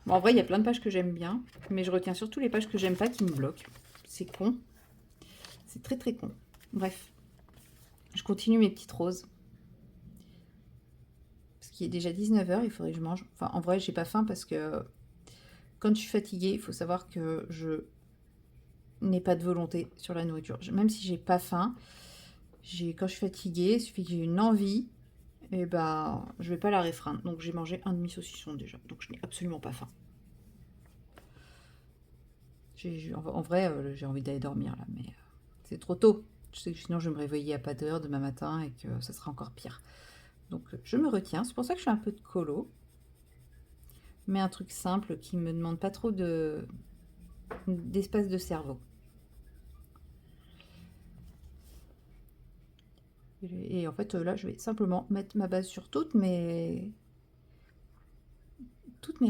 Bon, en vrai, il y a plein de pages que j'aime bien, mais je retiens surtout les pages que j'aime pas qui me bloquent. C'est con. C'est très, très con. Bref, je continue mes petites roses. Parce qu'il est déjà 19h, il faudrait que je mange. Enfin, en vrai, j'ai pas faim parce que quand je suis fatiguée, il faut savoir que je n'ai pas de volonté sur la nourriture. Même si j'ai pas faim, quand je suis fatiguée, il suffit que j'ai une envie, et ben, je vais pas la réfréner. Donc j'ai mangé un demi-saucisson déjà. Donc je n'ai absolument pas faim. En vrai, j'ai envie d'aller dormir là, mais c'est trop tôt. Je sais que sinon je vais me réveiller à pas d'heure demain matin et que ça sera encore pire. Donc je me retiens. C'est pour ça que je fais un peu de colo. Mais un truc simple qui me demande pas trop d'espace de cerveau. Et en fait, là, je vais simplement mettre ma base sur toutes mes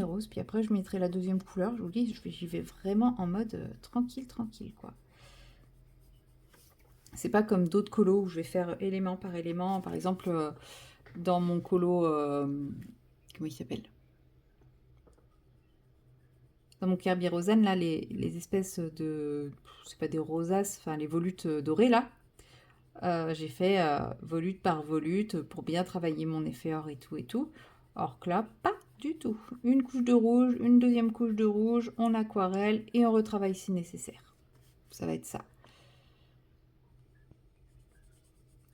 roses. Puis après, je mettrai la deuxième couleur. Je vous dis, j'y vais vraiment en mode tranquille, tranquille, quoi. C'est pas comme d'autres colos où je vais faire élément par élément. Par exemple, dans mon colo, comment il s'appelle? Dans mon Kerberos, là, les espèces de... C'est pas des rosaces, enfin les volutes dorées, là. J'ai fait volute par volute pour bien travailler mon effet or et tout et tout. Or que là, pas du tout. Une couche de rouge, une deuxième couche de rouge, on aquarelle et on retravaille si nécessaire. Ça va être ça.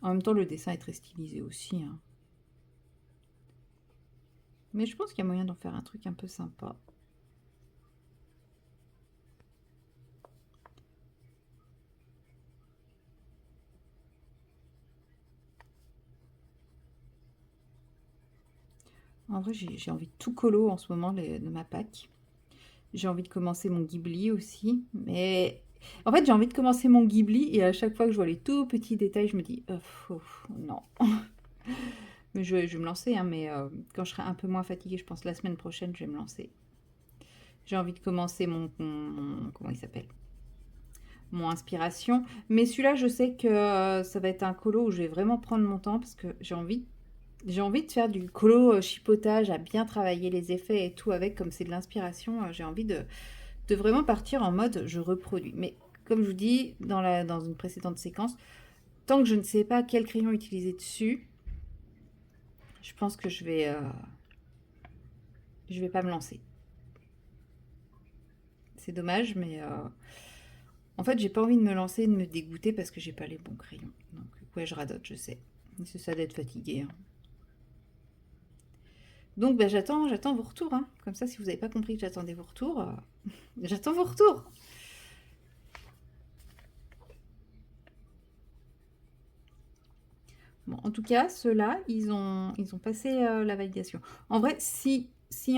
En même temps, le dessin est très stylisé aussi, hein. Mais je pense qu'il y a moyen d'en faire un truc un peu sympa. En vrai, j'ai envie de tout colo en ce moment de ma pack. J'ai envie de commencer mon Ghibli aussi. Mais en fait, j'ai envie de commencer mon Ghibli et à chaque fois que je vois les tout petits détails, je me dis, non. Mais je vais me lancer, hein, mais quand je serai un peu moins fatiguée, je pense la semaine prochaine, je vais me lancer. J'ai envie de commencer comment il s'appelle? Mon inspiration. Mais celui-là, je sais que ça va être un colo où je vais vraiment prendre mon temps parce que j'ai envie de faire du colo chipotage, à bien travailler les effets et tout avec, comme c'est de l'inspiration, j'ai envie de vraiment partir en mode je reproduis. Mais comme je vous dis dans une précédente séquence, tant que je ne sais pas quel crayon utiliser dessus, je pense que je vais pas me lancer. C'est dommage, mais en fait, j'ai pas envie de me lancer et de me dégoûter parce que j'ai pas les bons crayons. Donc, ouais, je radote, je sais. C'est ça d'être fatiguée, hein. Donc bah, j'attends vos retours, hein. Comme ça, si vous n'avez pas compris que j'attendais vos retours, j'attends vos retours. Bon, en tout cas, ceux-là, ils ont passé la validation. En vrai, s'il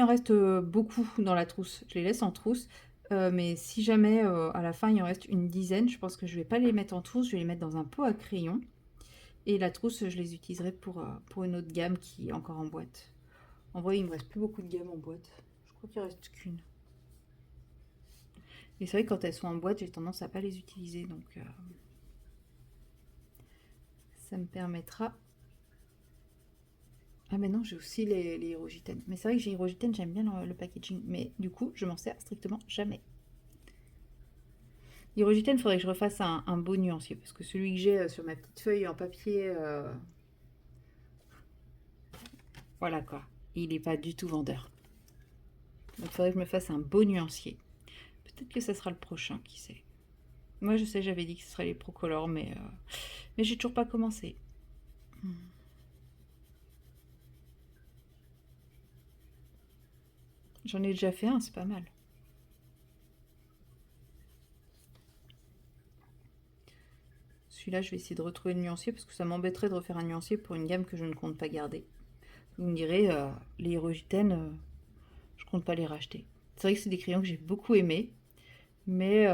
en reste beaucoup dans la trousse, je les laisse en trousse. Mais si jamais à la fin il en reste une dizaine, je pense que je vais pas les mettre en trousse, je vais les mettre dans un pot à crayon. Et la trousse, je les utiliserai pour une autre gamme qui est encore en boîte. En vrai, il me reste plus beaucoup de gammes en boîte. Je crois qu'il reste qu'une. Et c'est vrai que quand elles sont en boîte, j'ai tendance à pas les utiliser, donc ça me permettra. Ah mais non, j'ai aussi les Hyrogènes. Mais c'est vrai que j'ai Hyrogène, j'aime bien le packaging, mais du coup, je m'en sers strictement jamais. Hyrogène, il faudrait que je refasse un beau nuancier, parce que celui que j'ai sur ma petite feuille en papier, voilà quoi, il n'est pas du tout vendeur. Donc il faudrait que je me fasse un beau nuancier. Peut-être que ça sera le prochain, qui sait. Moi je sais, j'avais dit que ce serait les Procolor, mais j'ai toujours pas commencé. J'en ai déjà fait un, c'est pas mal. Celui-là, je vais essayer de retrouver le nuancier parce que ça m'embêterait de refaire un nuancier pour une gamme que je ne compte pas garder. Vous me direz, les Hyrogènes, je compte pas les racheter. C'est vrai que c'est des crayons que j'ai beaucoup aimés, mais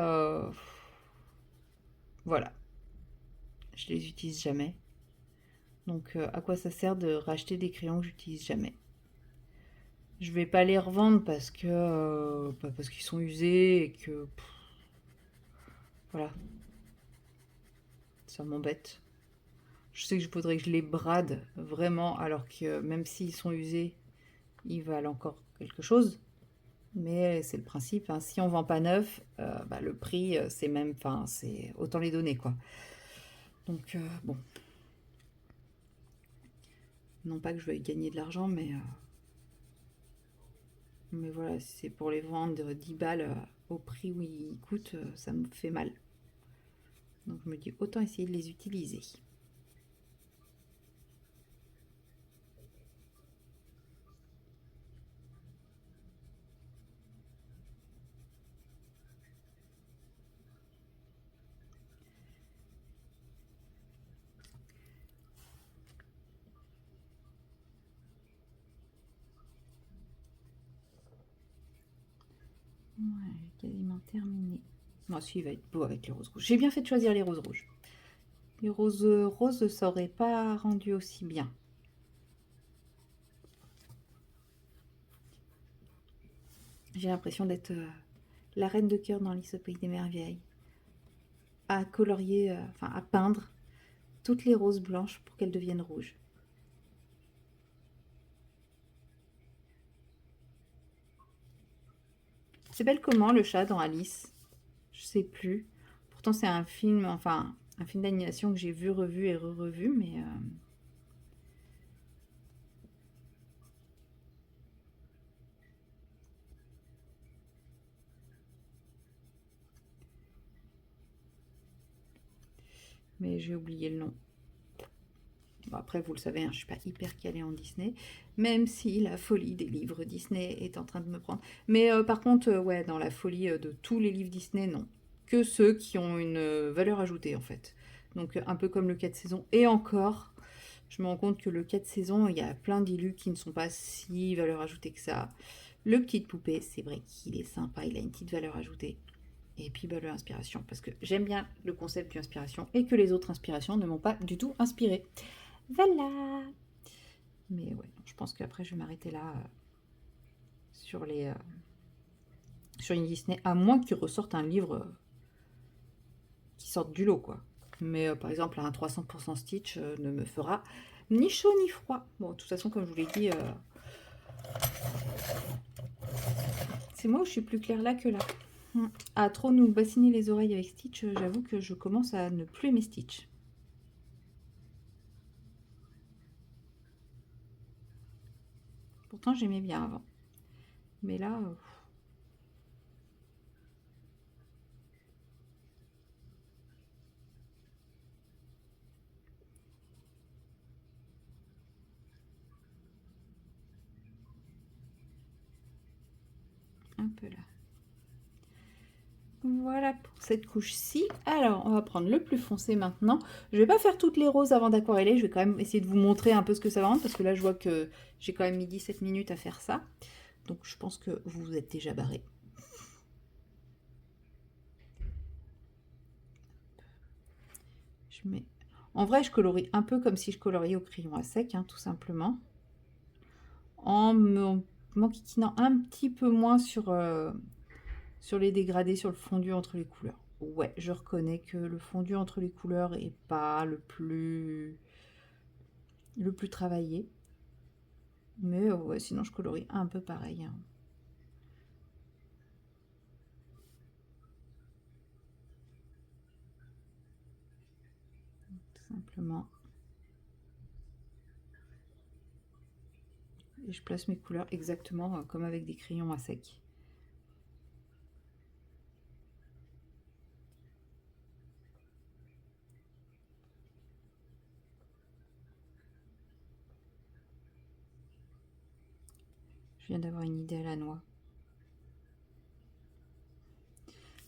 voilà, je les utilise jamais. Donc à quoi ça sert de racheter des crayons que j'utilise jamais? Je vais pas les revendre parce qu'ils sont usés et que voilà, ça m'embête. Je sais que je voudrais que je les brade vraiment, alors que même s'ils sont usés, ils valent encore quelque chose. Mais c'est le principe, hein. Si on vend pas neuf, bah, le prix, c'est même, enfin, c'est autant les donner, quoi. Donc, bon, non pas que je veuille gagner de l'argent, mais voilà, si c'est pour les vendre 10 balles au prix où ils coûtent, ça me fait mal. Donc, je me dis, autant essayer de les utiliser. Ouais, j'ai quasiment terminé. Moi, celui va être beau avec les roses rouges. J'ai bien fait de choisir les roses rouges. Les roses roses, ça aurait pas rendu aussi bien. J'ai l'impression d'être la reine de cœur dans Alice au pays des merveilles. À colorier, enfin à peindre toutes les roses blanches pour qu'elles deviennent rouges. C'est belle comment le chat dans Alice? Je sais plus. Pourtant c'est un film, enfin un film d'animation que j'ai vu, revu et re-revu, mais j'ai oublié le nom. Bon, après, vous le savez, hein, je ne suis pas hyper calée en Disney, même si la folie des livres Disney est en train de me prendre. Mais par contre, ouais, dans la folie de tous les livres Disney, non. Que ceux qui ont une valeur ajoutée, en fait. Donc, un peu comme le 4 saisons. Et encore, je me rends compte que le 4 saisons, il y a plein d'illus qui ne sont pas si valeur ajoutée que ça. Le petit poupée, c'est vrai qu'il est sympa, il a une petite valeur ajoutée. Et puis, bah, l'inspiration, parce que j'aime bien le concept d'inspiration et que les autres inspirations ne m'ont pas du tout inspiré. Voilà. Mais ouais, je pense qu'après je vais m'arrêter là sur les sur une Disney, à moins qu'ils ressortent un livre qui sorte du lot, quoi. Mais par exemple, un 300% Stitch ne me fera ni chaud ni froid. Bon, de toute façon, comme je vous l'ai dit, c'est moi où je suis plus claire là que là. À trop nous bassiner les oreilles avec Stitch, j'avoue que je commence à ne plus aimer Stitch. Pourtant, j'aimais bien avant. Mais là, un peu là. Voilà pour cette couche-ci. Alors, on va prendre le plus foncé maintenant. Je vais pas faire toutes les roses avant d'aquareller. Je vais quand même essayer de vous montrer un peu ce que ça va rendre, parce que là, je vois que j'ai quand même mis 17 minutes à faire ça. Donc, je pense que vous êtes déjà barré. Je mets... En vrai, je colorie un peu comme si je coloriais au crayon à sec, hein, tout simplement. En m'enquiquinant un petit peu moins sur les dégradés, sur le fondu entre les couleurs. Ouais, je reconnais que le fondu entre les couleurs est pas le plus travaillé. Mais ouais, sinon je colorie un peu pareil, hein. Tout simplement. Et je place mes couleurs exactement comme avec des crayons à sec. Je viens d'avoir une idée à la noix.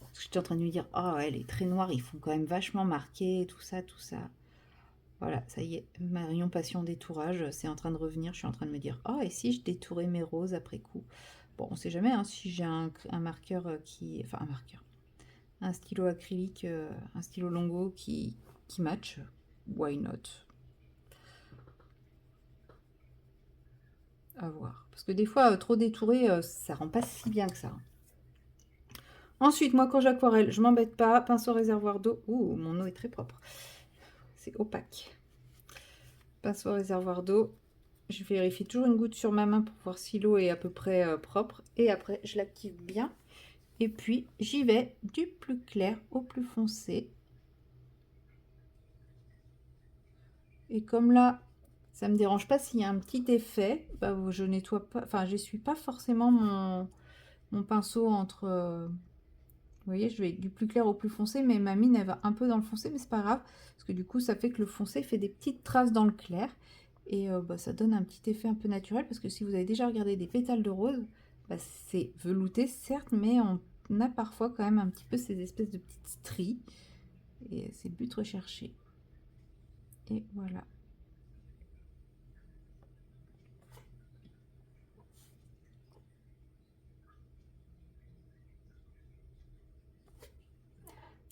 Parce que j'étais en train de me dire, oh ouais, les traits noirs, ils font quand même vachement marquer, tout ça, tout ça. Voilà, ça y est, Marion Passion détourage, c'est en train de revenir. Je suis en train de me dire, oh, et si je détourais mes roses après coup? Bon, on sait jamais, hein, si j'ai un marqueur qui... Enfin, un marqueur. Un stylo acrylique, un stylo longo qui match, why not? À voir. Parce que des fois, trop détouré, ça rend pas si bien que ça. Ensuite, moi, quand j'aquarelle, je m'embête pas. Pinceau réservoir d'eau. Ouh, mon eau est très propre. C'est opaque. Pinceau réservoir d'eau. Je vérifie toujours une goutte sur ma main pour voir si l'eau est à peu près propre. Et après, je l'active bien. Et puis, j'y vais du plus clair au plus foncé. Et comme là, ça me dérange pas s'il y a un petit effet, bah, je nettoie pas, enfin, j'essuie pas forcément mon pinceau entre... vous voyez, je vais du plus clair au plus foncé, mais ma mine, elle va un peu dans le foncé, mais c'est pas grave, parce que du coup, ça fait que le foncé fait des petites traces dans le clair, et bah, ça donne un petit effet un peu naturel, parce que si vous avez déjà regardé des pétales de rose, bah, c'est velouté, certes, mais on a parfois quand même un petit peu ces espèces de petites stries, et c'est le but recherché. Et voilà.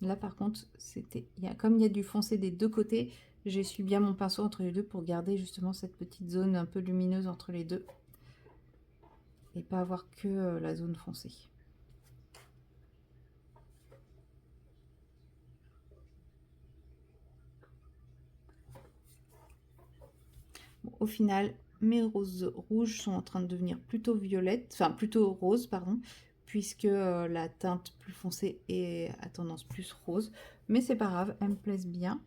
Là, par contre, comme il y a du foncé des deux côtés, j'essuie bien mon pinceau entre les deux pour garder justement cette petite zone un peu lumineuse entre les deux. Et pas avoir que la zone foncée. Bon, au final, mes roses rouges sont en train de devenir plutôt violettes, enfin plutôt roses, pardon, puisque la teinte plus foncée est à tendance plus rose. Mais c'est pas grave, elles me plaisent bien.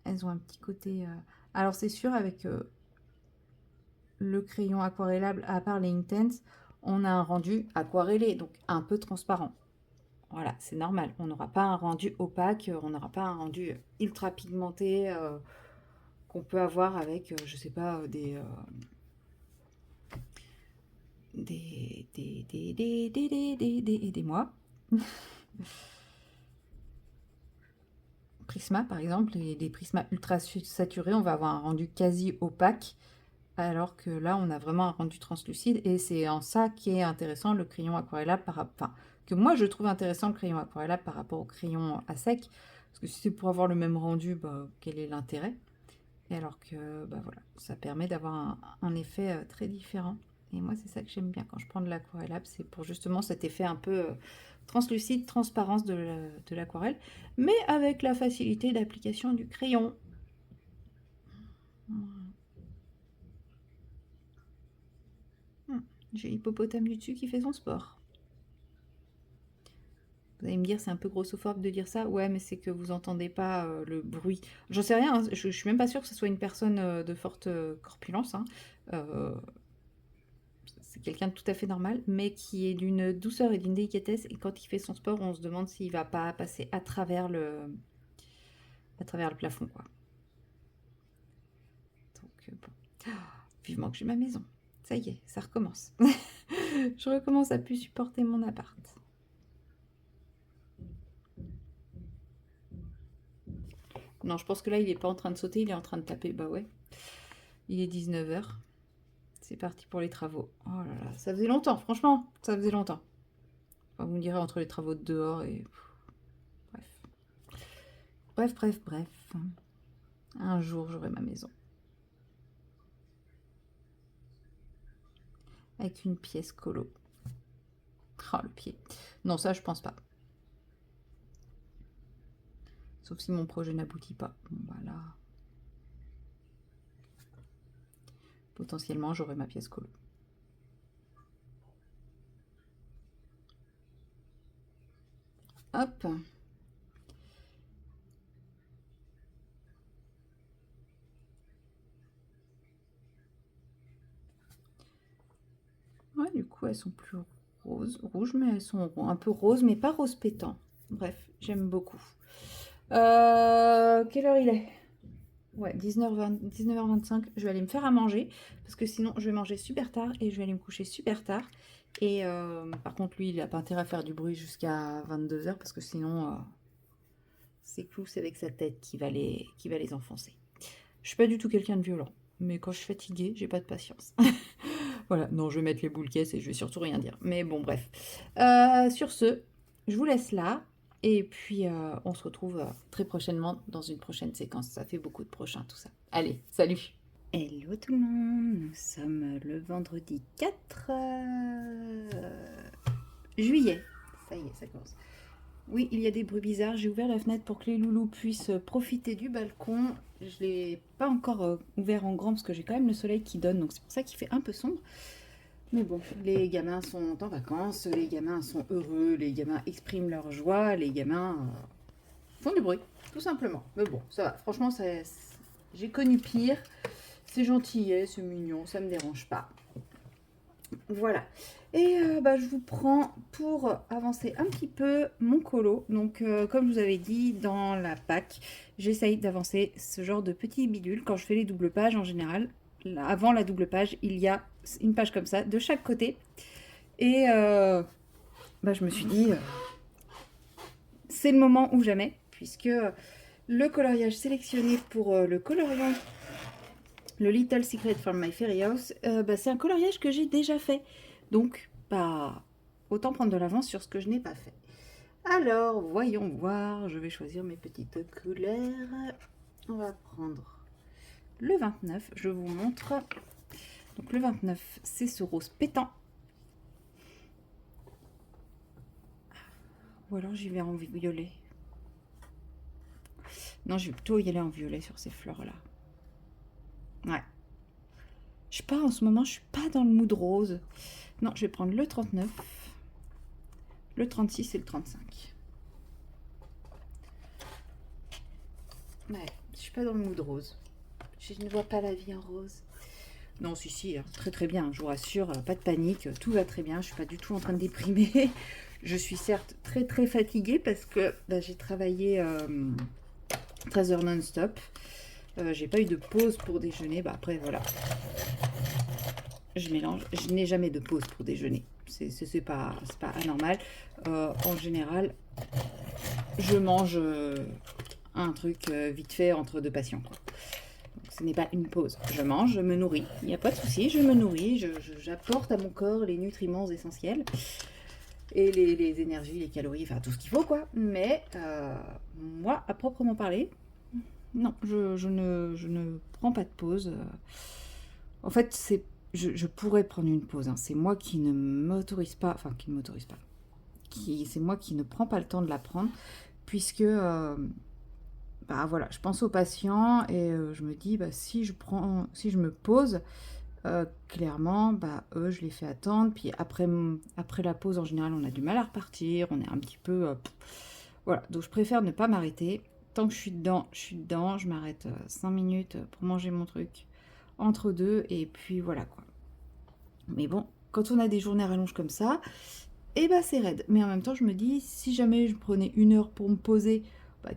Elles ont un petit côté... Alors c'est sûr, avec le crayon aquarellable, à part les Intense, on a un rendu aquarellé, donc un peu transparent. Voilà, c'est normal. On n'aura pas un rendu opaque, on n'aura pas un rendu ultra pigmenté qu'on peut avoir avec, je sais pas, des mois. Prisma, par exemple, les prismas ultra saturés, on va avoir un rendu quasi opaque, alors que là, on a vraiment un rendu translucide, et c'est en ça qui est intéressant le crayon aquarellable enfin, que moi je trouve intéressant le crayon aquarellable par rapport au crayon à sec, parce que si c'est pour avoir le même rendu, bah, quel est l'intérêt? Et alors que, bah voilà, ça permet d'avoir un effet très différent. Et moi, c'est ça que j'aime bien quand je prends de l'aquarellable, c'est pour justement cet effet un peu translucide, transparence de l'aquarelle, mais avec la facilité d'application du crayon. J'ai Hippopotame du dessus qui fait son sport. Vous allez me dire, c'est un peu grossophobe de dire ça. Ouais, mais c'est que vous entendez pas le bruit. J'en sais rien, hein. Je suis même pas sûre que ce soit une personne de forte corpulence, hein. C'est quelqu'un de tout à fait normal, mais qui est d'une douceur et d'une délicatesse. Et quand il fait son sport, on se demande s'il va pas passer à travers le plafond, quoi. Donc, bon. Vivement que j'ai ma maison. Ça y est, ça recommence. Je recommence à plus supporter mon appart. Non, je pense que là, il est pas en train de sauter, il est en train de taper. Bah ouais. Il est 19h. C'est parti pour les travaux. Oh là là, ça faisait longtemps, franchement, ça faisait longtemps. Enfin, vous me direz entre les travaux de dehors et... Bref. Bref, bref, bref. Un jour, j'aurai ma maison. Avec une pièce colo. Oh, le pied. Non, ça, je pense pas. Sauf si mon projet n'aboutit pas. Bon, voilà. Potentiellement, j'aurai ma pièce colo. Hop. Ouais, du coup, elles sont plus rouges, mais elles sont un peu roses, mais pas rose pétant. Bref, j'aime beaucoup. Quelle heure il est? Ouais, 19h25. Je vais aller me faire à manger, parce que sinon, je vais manger super tard et je vais aller me coucher super tard. Et par contre, lui, il n'a pas intérêt à faire du bruit jusqu'à 22h, parce que sinon, c'est Clou, c'est avec sa tête qui va les enfoncer. Je suis pas du tout quelqu'un de violent, mais quand je suis fatiguée, j'ai pas de patience. Voilà, non, je vais mettre les boules caisses et je vais surtout rien dire. Mais bon, bref. Sur ce, je vous laisse là. Et puis, on se retrouve très prochainement dans une prochaine séquence. Ça fait beaucoup de prochains, tout ça. Allez, salut! Hello tout le monde, nous sommes le vendredi 4 juillet. Ça y est, ça commence. Oui, il y a des bruits bizarres. J'ai ouvert la fenêtre pour que les loulous puissent profiter du balcon. Je ne l'ai pas encore ouvert en grand parce que j'ai quand même le soleil qui donne, donc c'est pour ça qu'il fait un peu sombre. Mais bon, les gamins sont en vacances, les gamins sont heureux, les gamins expriment leur joie, les gamins font du bruit, tout simplement. Mais bon, ça va. Franchement, j'ai connu pire. C'est gentil, c'est mignon, ça me dérange pas. Voilà. Et je vous prends pour avancer un petit peu mon colo. Donc, comme je vous avais dit dans la PAC, j'essaye d'avancer ce genre de petits bidules. Quand je fais les doubles pages, en général, avant la double page, il y a une page comme ça de chaque côté. Et je me suis dit, c'est le moment ou jamais, puisque le coloriage sélectionné pour le coloriant, le Little Secret from My Fairy House, c'est un coloriage que j'ai déjà fait. Donc, autant prendre de l'avance sur ce que je n'ai pas fait. Alors, voyons voir. Je vais choisir mes petites couleurs. On va prendre le 29. Je vous montre. Donc, le 29, c'est ce rose pétant. Ou alors, j'y vais en violet. Non, je vais plutôt y aller en violet sur ces fleurs-là. Ouais. Je sais pas, en ce moment, je suis pas dans le mood rose. Non, je vais prendre le 39, le 36 et le 35. Ouais, je suis pas dans le mood rose. Je ne vois pas la vie en rose. Non, si, très très bien, je vous rassure, pas de panique, tout va très bien, je suis pas du tout en train de déprimer. Je suis certes très très fatiguée parce que j'ai travaillé 13 heures non-stop. J'ai pas eu de pause pour déjeuner. Après, voilà. Je mélange. Je n'ai jamais de pause pour déjeuner. C'est pas anormal. En général, je mange un truc vite fait entre deux patients, quoi. Donc, ce n'est pas une pause. Je mange, je me nourris. Il n'y a pas de souci, je me nourris. J'apporte à mon corps les nutriments essentiels. Et les énergies, les calories, enfin tout ce qu'il faut, quoi. Mais moi, à proprement parler, non, je ne prends pas de pause. En fait, je pourrais prendre une pause. Hein. C'est moi qui ne m'autorise pas, enfin qui ne m'autorise pas. C'est moi qui ne prends pas le temps de la prendre, puisque voilà, je pense aux patients et je me dis si je me pose, clairement, eux, je les fais attendre. Puis après la pause, en général, on a du mal à repartir. On est un petit peu... voilà, donc je préfère ne pas m'arrêter. Tant que je suis dedans, je m'arrête 5 minutes pour manger mon truc entre deux. Et puis voilà, quoi. Mais bon, quand on a des journées à rallonge comme ça, c'est raide. Mais en même temps, je me dis, si jamais je prenais 1 heure pour me poser...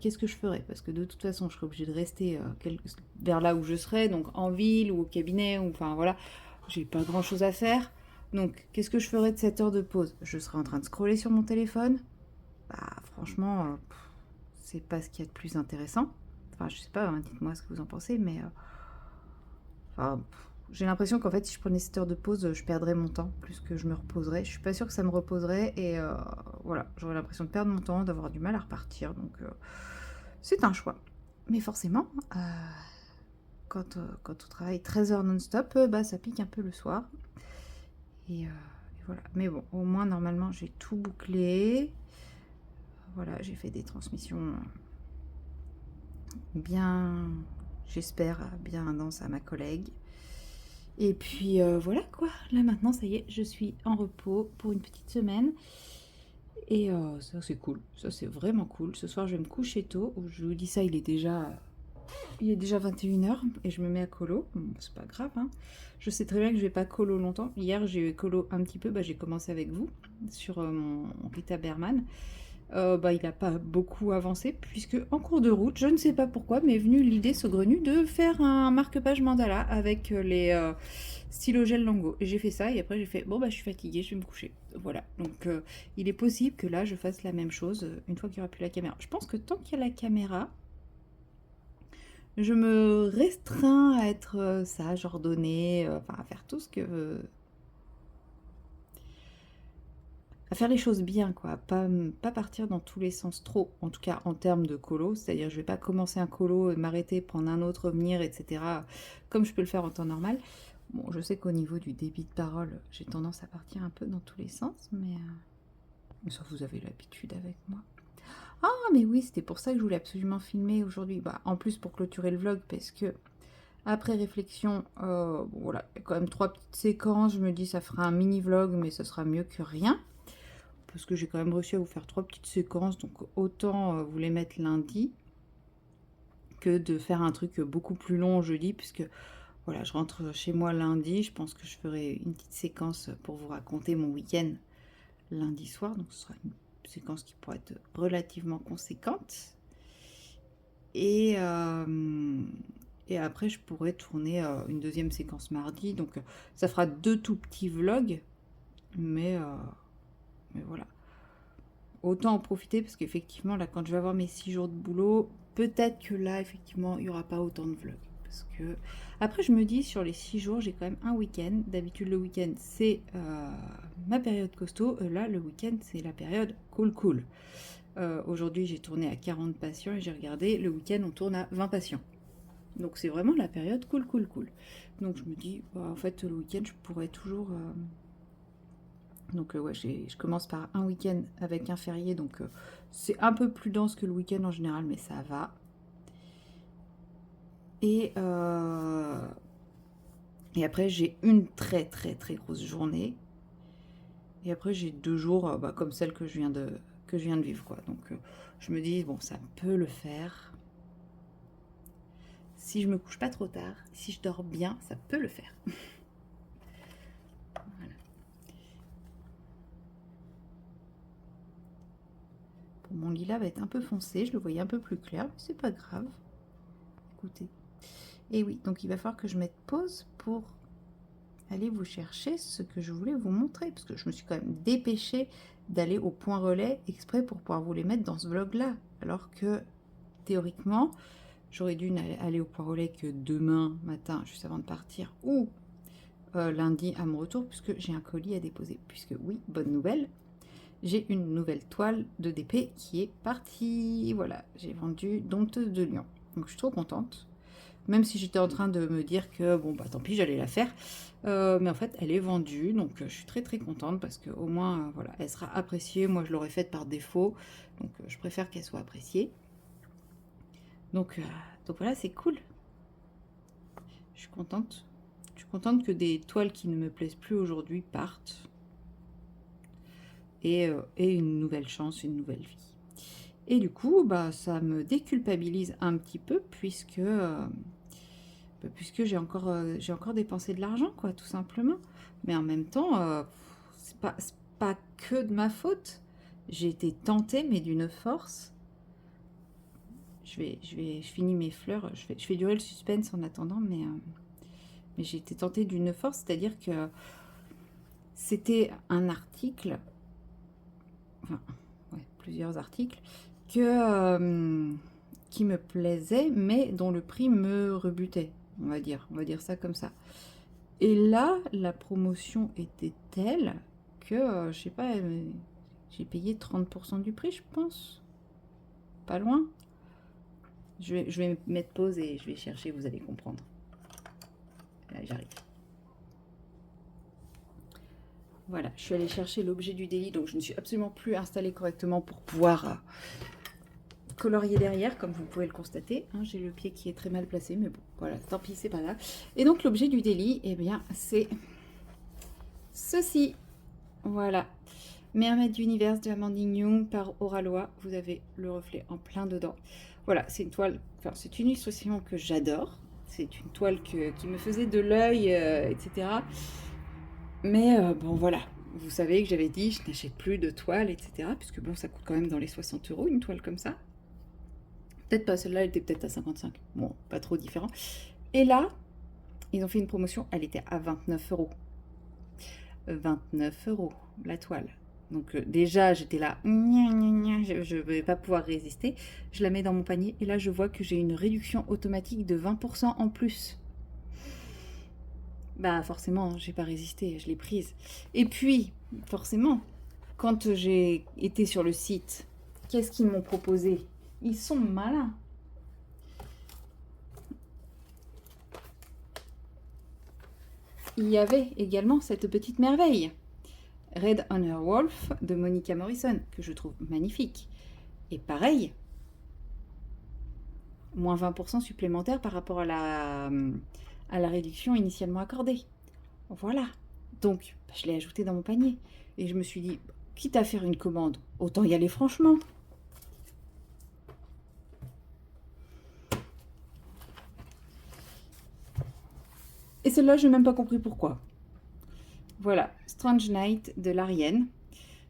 qu'est-ce que je ferais? Parce que de toute façon, je serais obligée de rester vers là où je serais, donc en ville ou au cabinet, ou enfin voilà, j'ai pas grand chose à faire. Donc, qu'est-ce que je ferais de cette heure de pause? Je serais en train de scroller sur mon téléphone. Bah, franchement, c'est pas ce qu'il y a de plus intéressant. Enfin, je sais pas, hein, dites-moi ce que vous en pensez, mais enfin, j'ai l'impression qu'en fait, si je prenais cette heure de pause, je perdrais mon temps plus que je me reposerais. Je suis pas sûre que ça me reposerait et voilà, j'aurais l'impression de perdre mon temps, d'avoir du mal à repartir. Donc, c'est un choix. Mais forcément, quand on travaille 13 heures non-stop, bah, ça pique un peu le soir. Et voilà. Mais bon, au moins, normalement, j'ai tout bouclé. Voilà, j'ai fait des transmissions bien, j'espère, bien denses à ma collègue. Et puis voilà quoi, là maintenant ça y est, je suis en repos pour une petite semaine. Et ça c'est cool, ça c'est vraiment cool. Ce soir je vais me coucher tôt, je vous dis ça, il est déjà 21 h et je me mets à colo. Bon, c'est pas grave, hein. Je sais très bien que je vais pas colo longtemps. Hier j'ai colo un petit peu, bah, j'ai commencé avec vous sur mon Rita Berman. Bah, il n'a pas beaucoup avancé, puisque en cours de route, je ne sais pas pourquoi, m'est venue l'idée saugrenue de faire un marque-page mandala avec les stylos gel Lango. Et j'ai fait ça, et après j'ai fait, bon bah je suis fatiguée, je vais me coucher. Voilà, donc il est possible que là je fasse la même chose une fois qu'il n'y aura plus la caméra. Je pense que tant qu'il y a la caméra, je me restreins à être sage, ordonnée, enfin à faire tout ce que à faire les choses bien, quoi, pas partir dans tous les sens trop, en tout cas en termes de colo, c'est-à-dire je vais pas commencer un colo, m'arrêter, prendre un autre, venir, etc., comme je peux le faire en temps normal. Bon, je sais qu'au niveau du débit de parole, j'ai tendance à partir un peu dans tous les sens, mais ça vous avez l'habitude avec moi. Ah, mais oui, c'était pour ça que je voulais absolument filmer aujourd'hui. Bah, en plus pour clôturer le vlog, parce que après réflexion, bon, voilà, il y a quand même 3 petites séquences, je me dis ça fera un mini vlog, mais ça sera mieux que rien. Parce que j'ai quand même réussi à vous faire 3 petites séquences, donc autant vous les mettre lundi que de faire un truc beaucoup plus long jeudi, puisque voilà, je rentre chez moi lundi, je pense que je ferai une petite séquence pour vous raconter mon week-end lundi soir, donc ce sera une séquence qui pourrait être relativement conséquente. Et après, je pourrais tourner une deuxième séquence mardi, donc ça fera 2 tout petits vlogs, mais voilà. Autant en profiter parce qu'effectivement, là, quand je vais avoir mes 6 jours de boulot, peut-être que là, effectivement, il n'y aura pas autant de vlogs. Parce que, après, je me dis, sur les 6 jours, j'ai quand même un week-end. D'habitude, le week-end, c'est ma période costaud. Là, le week-end, c'est la période cool. Aujourd'hui, j'ai tourné à 40 patients et j'ai regardé, le week-end, on tourne à 20 patients. Donc, c'est vraiment la période cool. Donc, je me dis, bah, en fait, le week-end, je pourrais toujours... Donc ouais, je commence par un week-end avec un férié, donc c'est un peu plus dense que le week-end en général, mais ça va. Et après, j'ai une très grosse journée. Et après, j'ai 2 jours bah, comme celle que je viens de vivre, quoi. Donc je me dis, bon, ça peut le faire. Si je me couche pas trop tard, si je dors bien, ça peut le faire. Voilà. Bon, mon lilas va être un peu foncé, je le voyais un peu plus clair, mais c'est pas grave. Écoutez. Et oui, donc il va falloir que je mette pause pour aller vous chercher ce que je voulais vous montrer, parce que je me suis quand même dépêchée d'aller au point relais exprès pour pouvoir vous les mettre dans ce vlog là, alors que théoriquement j'aurais dû aller au point relais que demain matin juste avant de partir, ou lundi à mon retour, puisque j'ai un colis à déposer, puisque oui, bonne nouvelle, j'ai une nouvelle toile de DP qui est partie. Voilà, j'ai vendu Dompteuse de Lyon, donc je suis trop contente. Même si j'étais en train de me dire que bon bah tant pis, j'allais la faire, mais en fait elle est vendue, donc je suis très contente parce que au moins voilà, elle sera appréciée. Moi je l'aurais faite par défaut, donc je préfère qu'elle soit appréciée. Donc voilà, c'est cool. Je suis contente que des toiles qui ne me plaisent plus aujourd'hui partent et une nouvelle chance, une nouvelle vie. Et du coup bah ça me déculpabilise un petit peu puisque j'ai encore dépensé de l'argent, quoi, tout simplement. Mais en même temps, c'est pas que de ma faute. J'ai été tentée, mais d'une force. Je finis mes fleurs, je fais durer le suspense en attendant, mais j'ai été tentée d'une force, c'est-à-dire que c'était un article, enfin, ouais, plusieurs articles, qui me plaisaient, mais dont le prix me rebutait, on va dire ça comme ça. Et là, la promotion était telle que, je sais pas, j'ai payé 30% du prix, je pense. Pas loin. Je vais mettre pause et je vais chercher, vous allez comprendre. Là, j'arrive. Voilà, je suis allée chercher l'objet du délit, donc je ne suis absolument plus installée correctement pour pouvoir colorier derrière, comme vous pouvez le constater. Hein, j'ai le pied qui est très mal placé, mais bon, voilà, tant pis, c'est pas grave. Et donc, l'objet du délit, eh bien, c'est ceci. Voilà. Mermaid d'univers de Amandine Young par Oralois. Vous avez le reflet en plein dedans. Voilà, c'est une toile, enfin, c'est une illustration que j'adore. C'est une toile qui me faisait de l'œil, etc. Mais bon, voilà. Vous savez que j'avais dit, je n'achète plus de toile, etc. Puisque bon, ça coûte quand même dans les 60 € une toile comme ça. Peut-être pas, celle-là, elle était peut-être à 55. Bon, pas trop différent. Et là, ils ont fait une promotion, elle était à 29 €. 29 € la toile. Donc déjà, j'étais là, je ne vais pas pouvoir résister. Je la mets dans mon panier et là, je vois que j'ai une réduction automatique de 20% en plus. Bah forcément, j'ai pas résisté, je l'ai prise. Et puis, forcément, quand j'ai été sur le site, qu'est-ce qu'ils m'ont proposé? Ils sont malins. Il y avait également cette petite merveille. Red Honor Wolf de Monica Morrison, que je trouve magnifique. Et pareil, moins 20% supplémentaire par rapport à la réduction initialement accordée. Voilà. Donc, je l'ai ajouté dans mon panier. Et je me suis dit, quitte à faire une commande, autant y aller franchement. Et celle-là, je n'ai même pas compris pourquoi. Voilà, Strange Night de l'Arienne.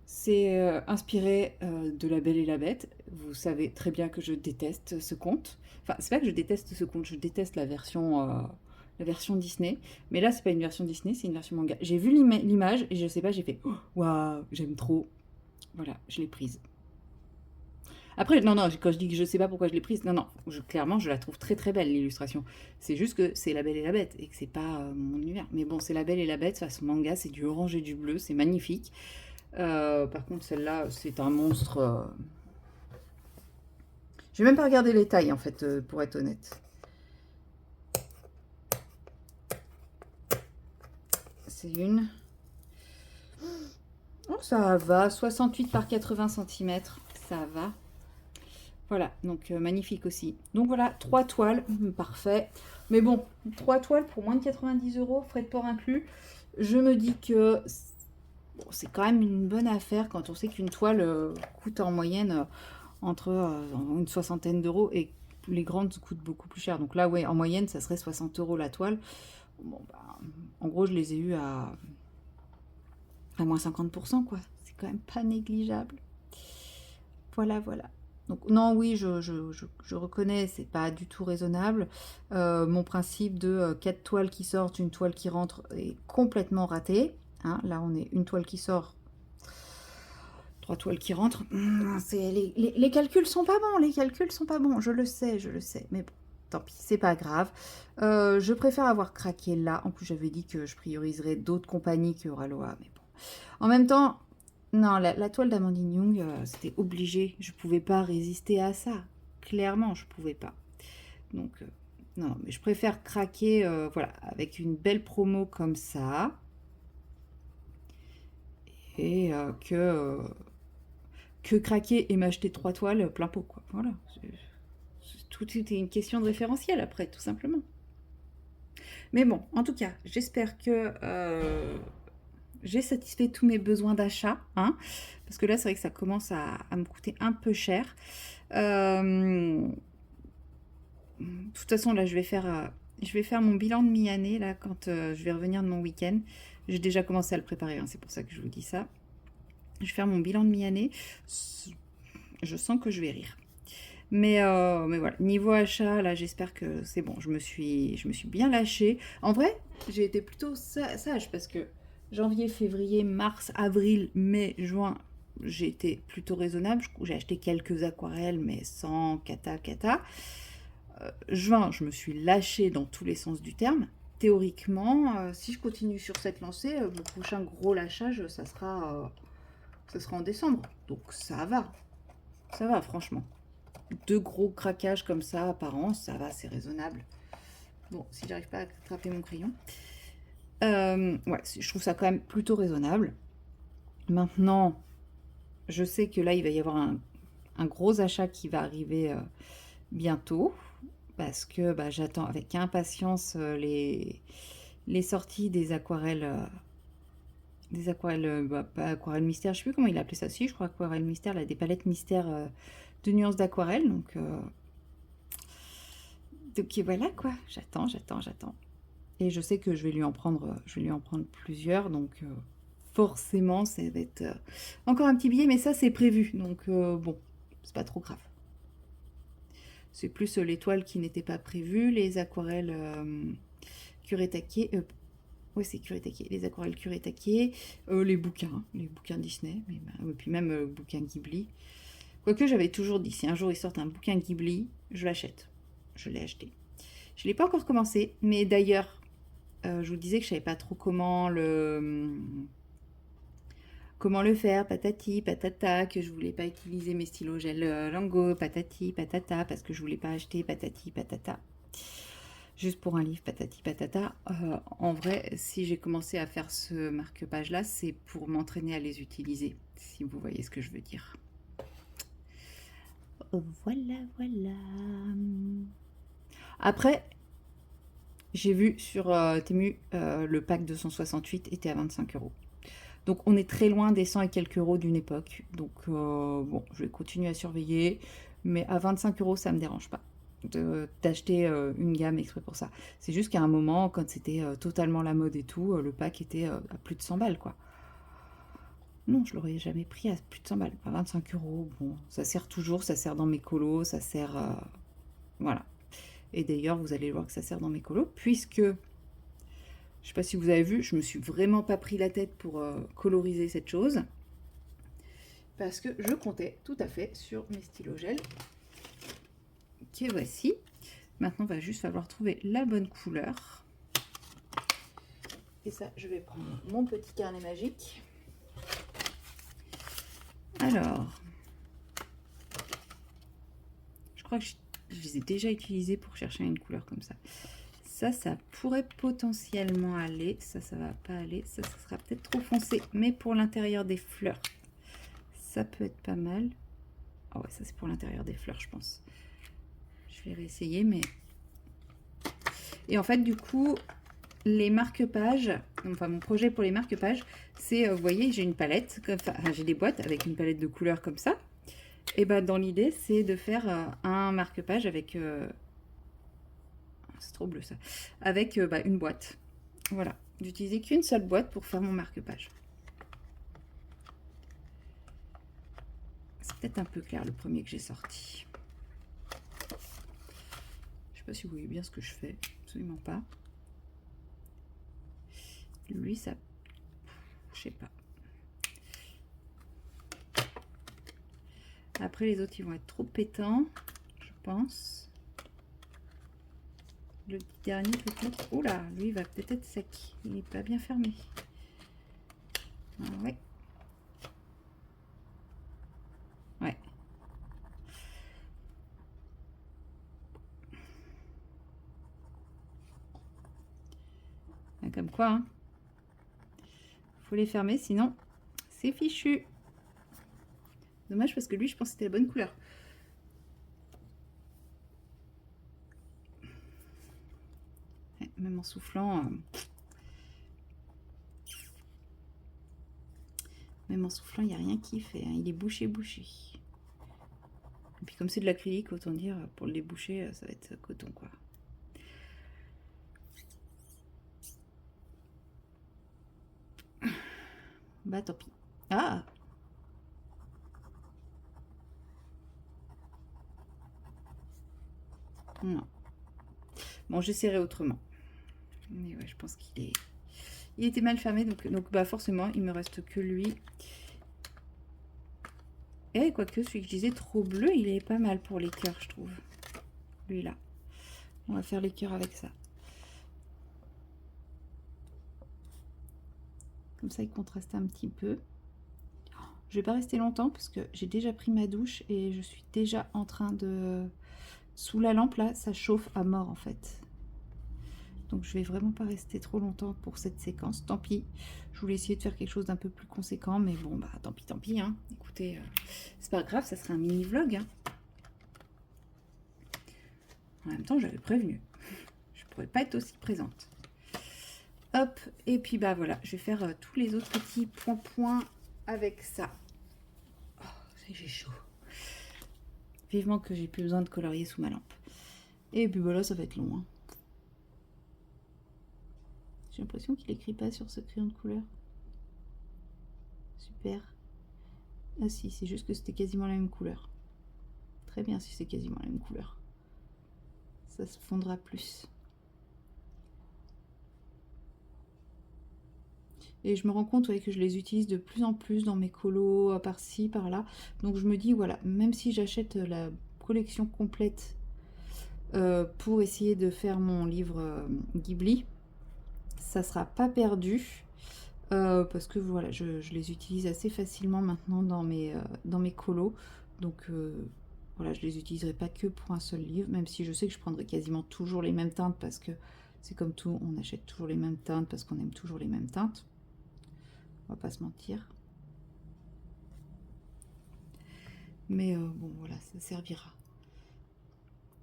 C'est inspiré de La Belle et la Bête. Vous savez très bien que je déteste ce conte. Enfin, c'est pas que je déteste ce conte, je déteste la version Disney. Mais là, c'est pas une version Disney, c'est une version manga. J'ai vu l'image et je sais pas, j'ai fait waouh, j'aime trop. Voilà, je l'ai prise. Après, non, quand je dis que je sais pas pourquoi je l'ai prise, non, clairement, je la trouve très très belle l'illustration. C'est juste que c'est La Belle et la Bête et que c'est pas mon univers. Mais bon, c'est La Belle et la Bête face au manga, c'est du orange et du bleu, c'est magnifique. Par contre, celle-là, c'est un monstre. Je vais même pas regarder les tailles, en fait, pour être honnête. C'est une... Oh, ça va, 68 par 80 cm, ça va. Voilà, donc magnifique aussi. Donc voilà, 3 toiles, parfait. Mais bon, 3 toiles pour moins de 90 €, frais de port inclus. Je me dis que bon, c'est quand même une bonne affaire quand on sait qu'une toile coûte en moyenne entre une soixantaine d'euros et les grandes coûtent beaucoup plus cher. Donc là, ouais, en moyenne, ça serait 60 € la toile. Bon, bah, en gros, je les ai eues à moins 50%, quoi. C'est quand même pas négligeable. Voilà, voilà. Donc non, oui, je reconnais, c'est pas du tout raisonnable. Mon principe de 4 toiles qui sortent, une toile qui rentre est complètement raté. Hein, là, on est une toile qui sort, 3 toiles qui rentrent. Les calculs sont pas bons, les calculs sont pas bons. Je le sais, mais bon, tant pis, c'est pas grave. Je préfère avoir craqué là. En plus, j'avais dit que je prioriserais d'autres compagnies que Oralois, mais bon. En même temps, non, la toile d'Amandine Young, c'était obligé. Je pouvais pas résister à ça. Clairement, je pouvais pas. Donc, non, mais je préfère craquer, voilà, avec une belle promo comme ça. Et que craquer et m'acheter 3 toiles plein pot, quoi. Voilà. Tout est une question de référentiel, après, tout simplement. Mais bon, en tout cas, j'espère que j'ai satisfait tous mes besoins d'achat, hein, parce que là, c'est vrai que ça commence à me coûter un peu cher. De toute façon, là, je vais faire mon bilan de mi-année, là, quand je vais revenir de mon week-end. J'ai déjà commencé à le préparer, hein, c'est pour ça que je vous dis ça. Je vais faire mon bilan de mi-année. Je sens que je vais rire. Mais voilà, niveau achat, là, j'espère que c'est bon. Je me suis bien lâchée. En vrai, j'ai été plutôt sage parce que Janvier, février, mars, avril, mai, juin, j'ai été plutôt raisonnable. J'ai acheté quelques aquarelles, mais sans cata. Juin, je me suis lâchée dans tous les sens du terme. Théoriquement, si je continue sur cette lancée, le prochain gros lâchage, ça sera en décembre. Donc ça va franchement. 2 gros craquages comme ça par an, ça va, c'est raisonnable. Bon, si j'arrive pas à attraper mon crayon. Ouais, je trouve ça quand même plutôt raisonnable. Maintenant, je sais que là, il va y avoir un gros achat qui va arriver bientôt. Parce que bah, j'attends avec impatience les sorties des aquarelles. Bah, pas aquarelles mystère, je sais plus comment il appelait ça. Si, je crois aquarelle mystère, là, des palettes mystère de nuances d'aquarelle. Donc voilà quoi, j'attends. Et je sais que je vais lui en prendre plusieurs, donc forcément ça va être encore un petit billet, mais ça c'est prévu, donc bon, c'est pas trop grave. C'est plus l'étoile qui n'était pas prévue, les aquarelles Kuretake, ouais c'est Kuretake, les aquarelles Kuretake, les bouquins Disney, et puis même bouquins Ghibli. Quoique j'avais toujours dit, si un jour ils sortent un bouquin Ghibli, je l'achète. Je l'ai acheté. Je l'ai pas encore commencé, mais d'ailleurs, je vous disais que je savais pas trop comment le faire, patati, patata, que je voulais pas utiliser mes stylos gel Lango, patati, patata, parce que je voulais pas acheter patati, patata. Juste pour un livre, patati, patata. En vrai, si j'ai commencé à faire ce marque-page-là, c'est pour m'entraîner à les utiliser, si vous voyez ce que je veux dire. Voilà. Après, j'ai vu sur Temu, le pack 268 était à 25 €. Donc on est très loin des 100 et quelques euros d'une époque. Donc bon, je vais continuer à surveiller. Mais à 25 €, ça ne me dérange pas d'acheter une gamme exprès pour ça. C'est juste qu'à un moment, quand c'était totalement la mode et tout, le pack était à plus de 100 balles, quoi. Non, je l'aurais jamais pris à plus de 100 balles. À 25 €, bon, ça sert toujours, ça sert dans mes colos, ça sert... voilà. Et d'ailleurs, vous allez voir que ça sert dans mes colos, puisque... Je sais pas si vous avez vu, je me suis vraiment pas pris la tête pour coloriser cette chose. Parce que je comptais tout à fait sur mes stylos gel. Que voici. Maintenant, il va juste falloir trouver la bonne couleur. Et ça, je vais prendre mon petit carnet magique. Alors, je crois que je les ai déjà utilisés pour chercher une couleur comme ça. Ça pourrait potentiellement aller. Ça va pas aller. Ça sera peut-être trop foncé. Mais pour l'intérieur des fleurs, ça peut être pas mal. Ah ouais, ça c'est pour l'intérieur des fleurs, je pense. Je vais réessayer, mais... Et en fait, du coup, les marque-pages, enfin mon projet pour les marque-pages, c'est, vous voyez, j'ai une palette, enfin j'ai des boîtes avec une palette de couleurs comme ça. Et bah dans l'idée, c'est de faire un marque-page avec... c'est trop bleu ça. Avec une boîte. Voilà. D'utiliser qu'une seule boîte pour faire mon marque-page. C'est peut-être un peu clair le premier que j'ai sorti. Je sais pas si vous voyez bien ce que je fais. Absolument pas. Lui, ça... Je sais pas. Après, les autres, ils vont être trop pétants, je pense. Le dernier, peut-être... Oula, lui, il va peut-être être sec. Il n'est pas bien fermé. Ah, ouais. Ouais. Comme quoi, hein. Faut les fermer, sinon, c'est fichu. Dommage, parce que lui, je pense que c'était la bonne couleur. Ouais, même en soufflant... Même en soufflant, il n'y a rien qui fait. Hein. Il est bouché. Et puis comme c'est de l'acrylique, autant dire, pour le déboucher, ça va être coton, quoi. Bah tant pis. Ah! Non. Bon, j'essaierai autrement. Mais ouais, je pense qu'il est... Il était mal fermé, donc bah forcément, il me reste que lui. Et quoique, celui que je disais trop bleu, il est pas mal pour les cœurs, je trouve. Lui là. On va faire les cœurs avec ça. Comme ça, il contraste un petit peu. Je vais pas rester longtemps parce que j'ai déjà pris ma douche et je suis déjà en train de... Sous la lampe là, ça chauffe à mort en fait. Donc je vais vraiment pas rester trop longtemps pour cette séquence. Tant pis. Je voulais essayer de faire quelque chose d'un peu plus conséquent, mais bon bah tant pis hein. Écoutez, c'est pas grave, ça serait un mini vlog. Hein. En même temps, j'avais prévenu. Je pourrais pas être aussi présente. Hop, et puis bah voilà, je vais faire tous les autres petits points avec ça. Oh, j'ai chaud. Vivement que j'ai plus besoin de colorier sous ma lampe. Et puis voilà, ça va être long. Hein. J'ai l'impression qu'il écrit pas sur ce crayon de couleur. Super. Ah si, c'est juste que c'était quasiment la même couleur. Très bien si c'est quasiment la même couleur. Ça se fondra plus. Et je me rends compte que je les utilise de plus en plus dans mes colos, par-ci, par-là. Donc je me dis, voilà, même si j'achète la collection complète pour essayer de faire mon livre Ghibli, ça sera pas perdu. Parce que voilà, je les utilise assez facilement maintenant dans mes colos. Donc voilà, je les utiliserai pas que pour un seul livre, même si je sais que je prendrai quasiment toujours les mêmes teintes parce que c'est comme tout, on achète toujours les mêmes teintes parce qu'on aime toujours les mêmes teintes. On va pas se mentir. Mais bon, voilà, ça servira.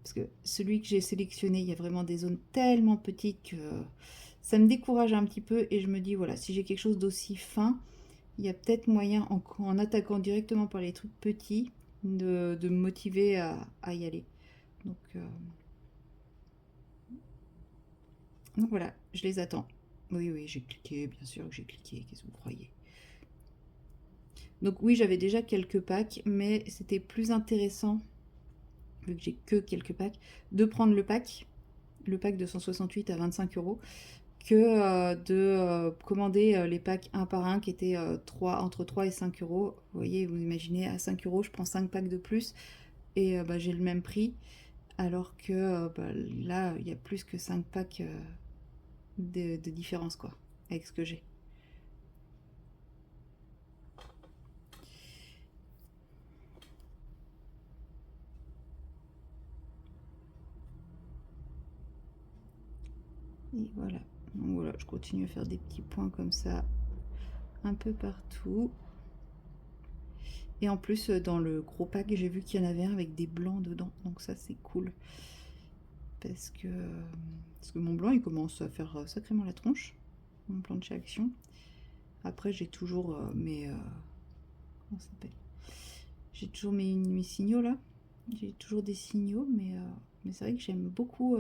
Parce que celui que j'ai sélectionné, il y a vraiment des zones tellement petites que ça me décourage un petit peu. Et je me dis, voilà, si j'ai quelque chose d'aussi fin, il y a peut-être moyen, en attaquant directement par les trucs petits, de me motiver à y aller. Donc voilà, je les attends. Oui, j'ai cliqué, bien sûr que j'ai cliqué, qu'est-ce que vous croyez? Donc oui, j'avais déjà quelques packs, mais c'était plus intéressant, vu que j'ai que quelques packs, de prendre le pack de 168 à 25 €, que de commander les packs un par un qui étaient entre 3 et 5 €. Vous voyez, vous imaginez, à 5 €, je prends 5 packs de plus et bah, j'ai le même prix, alors que bah, là, il y a plus que 5 packs de différence, quoi, avec ce que j'ai. Et voilà. Donc voilà, je continue à faire des petits points comme ça, un peu partout. Et en plus, dans le gros pack, j'ai vu qu'il y en avait un avec des blancs dedans. Donc ça, c'est cool. Parce que mon blanc, il commence à faire sacrément la tronche. Mon plan de chez Action. Après, j'ai toujours mes... comment ça s'appelle? J'ai toujours mes signaux, là. J'ai toujours des signaux, mais c'est vrai que j'aime beaucoup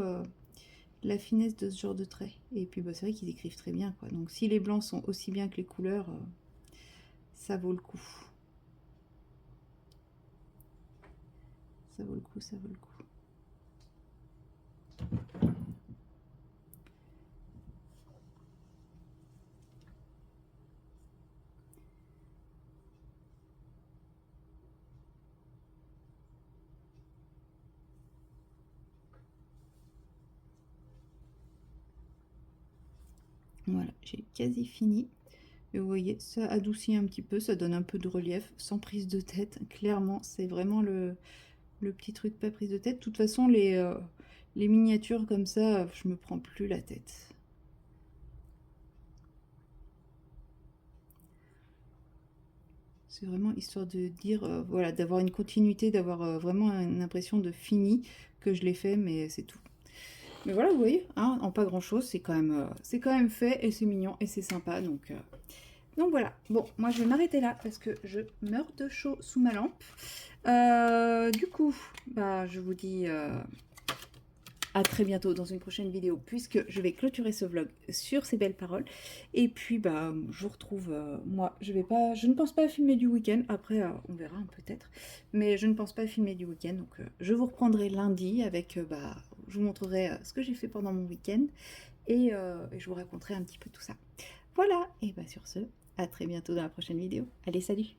la finesse de ce genre de trait. Et puis, bah, c'est vrai qu'ils écrivent très bien, quoi. Donc, si les blancs sont aussi bien que les couleurs, ça vaut le coup. Ça vaut le coup, ça vaut le coup. Voilà, j'ai quasi fini. Et vous voyez, ça adoucit un petit peu, ça donne un peu de relief, sans prise de tête. Clairement, c'est vraiment le petit truc pas prise de tête. De toute façon, les miniatures comme ça, je me prends plus la tête. C'est vraiment histoire de dire, voilà, d'avoir une continuité, d'avoir vraiment une impression de fini, que je l'ai fait, mais c'est tout. Mais voilà, vous voyez, hein, en pas grand chose, c'est quand même fait, et c'est mignon, et c'est sympa, donc voilà. Bon, moi je vais m'arrêter là, parce que je meurs de chaud sous ma lampe. Du coup, bah, je vous dis à très bientôt dans une prochaine vidéo, puisque je vais clôturer ce vlog sur ces belles paroles. Et puis, bah, je vous retrouve, moi, je ne pense pas filmer du week-end. Après, on verra peut-être. Mais je ne pense pas filmer du week-end. Donc, je vous reprendrai lundi avec, bah, je vous montrerai ce que j'ai fait pendant mon week-end. Et je vous raconterai un petit peu tout ça. Voilà, et bah sur ce, à très bientôt dans la prochaine vidéo. Allez, salut!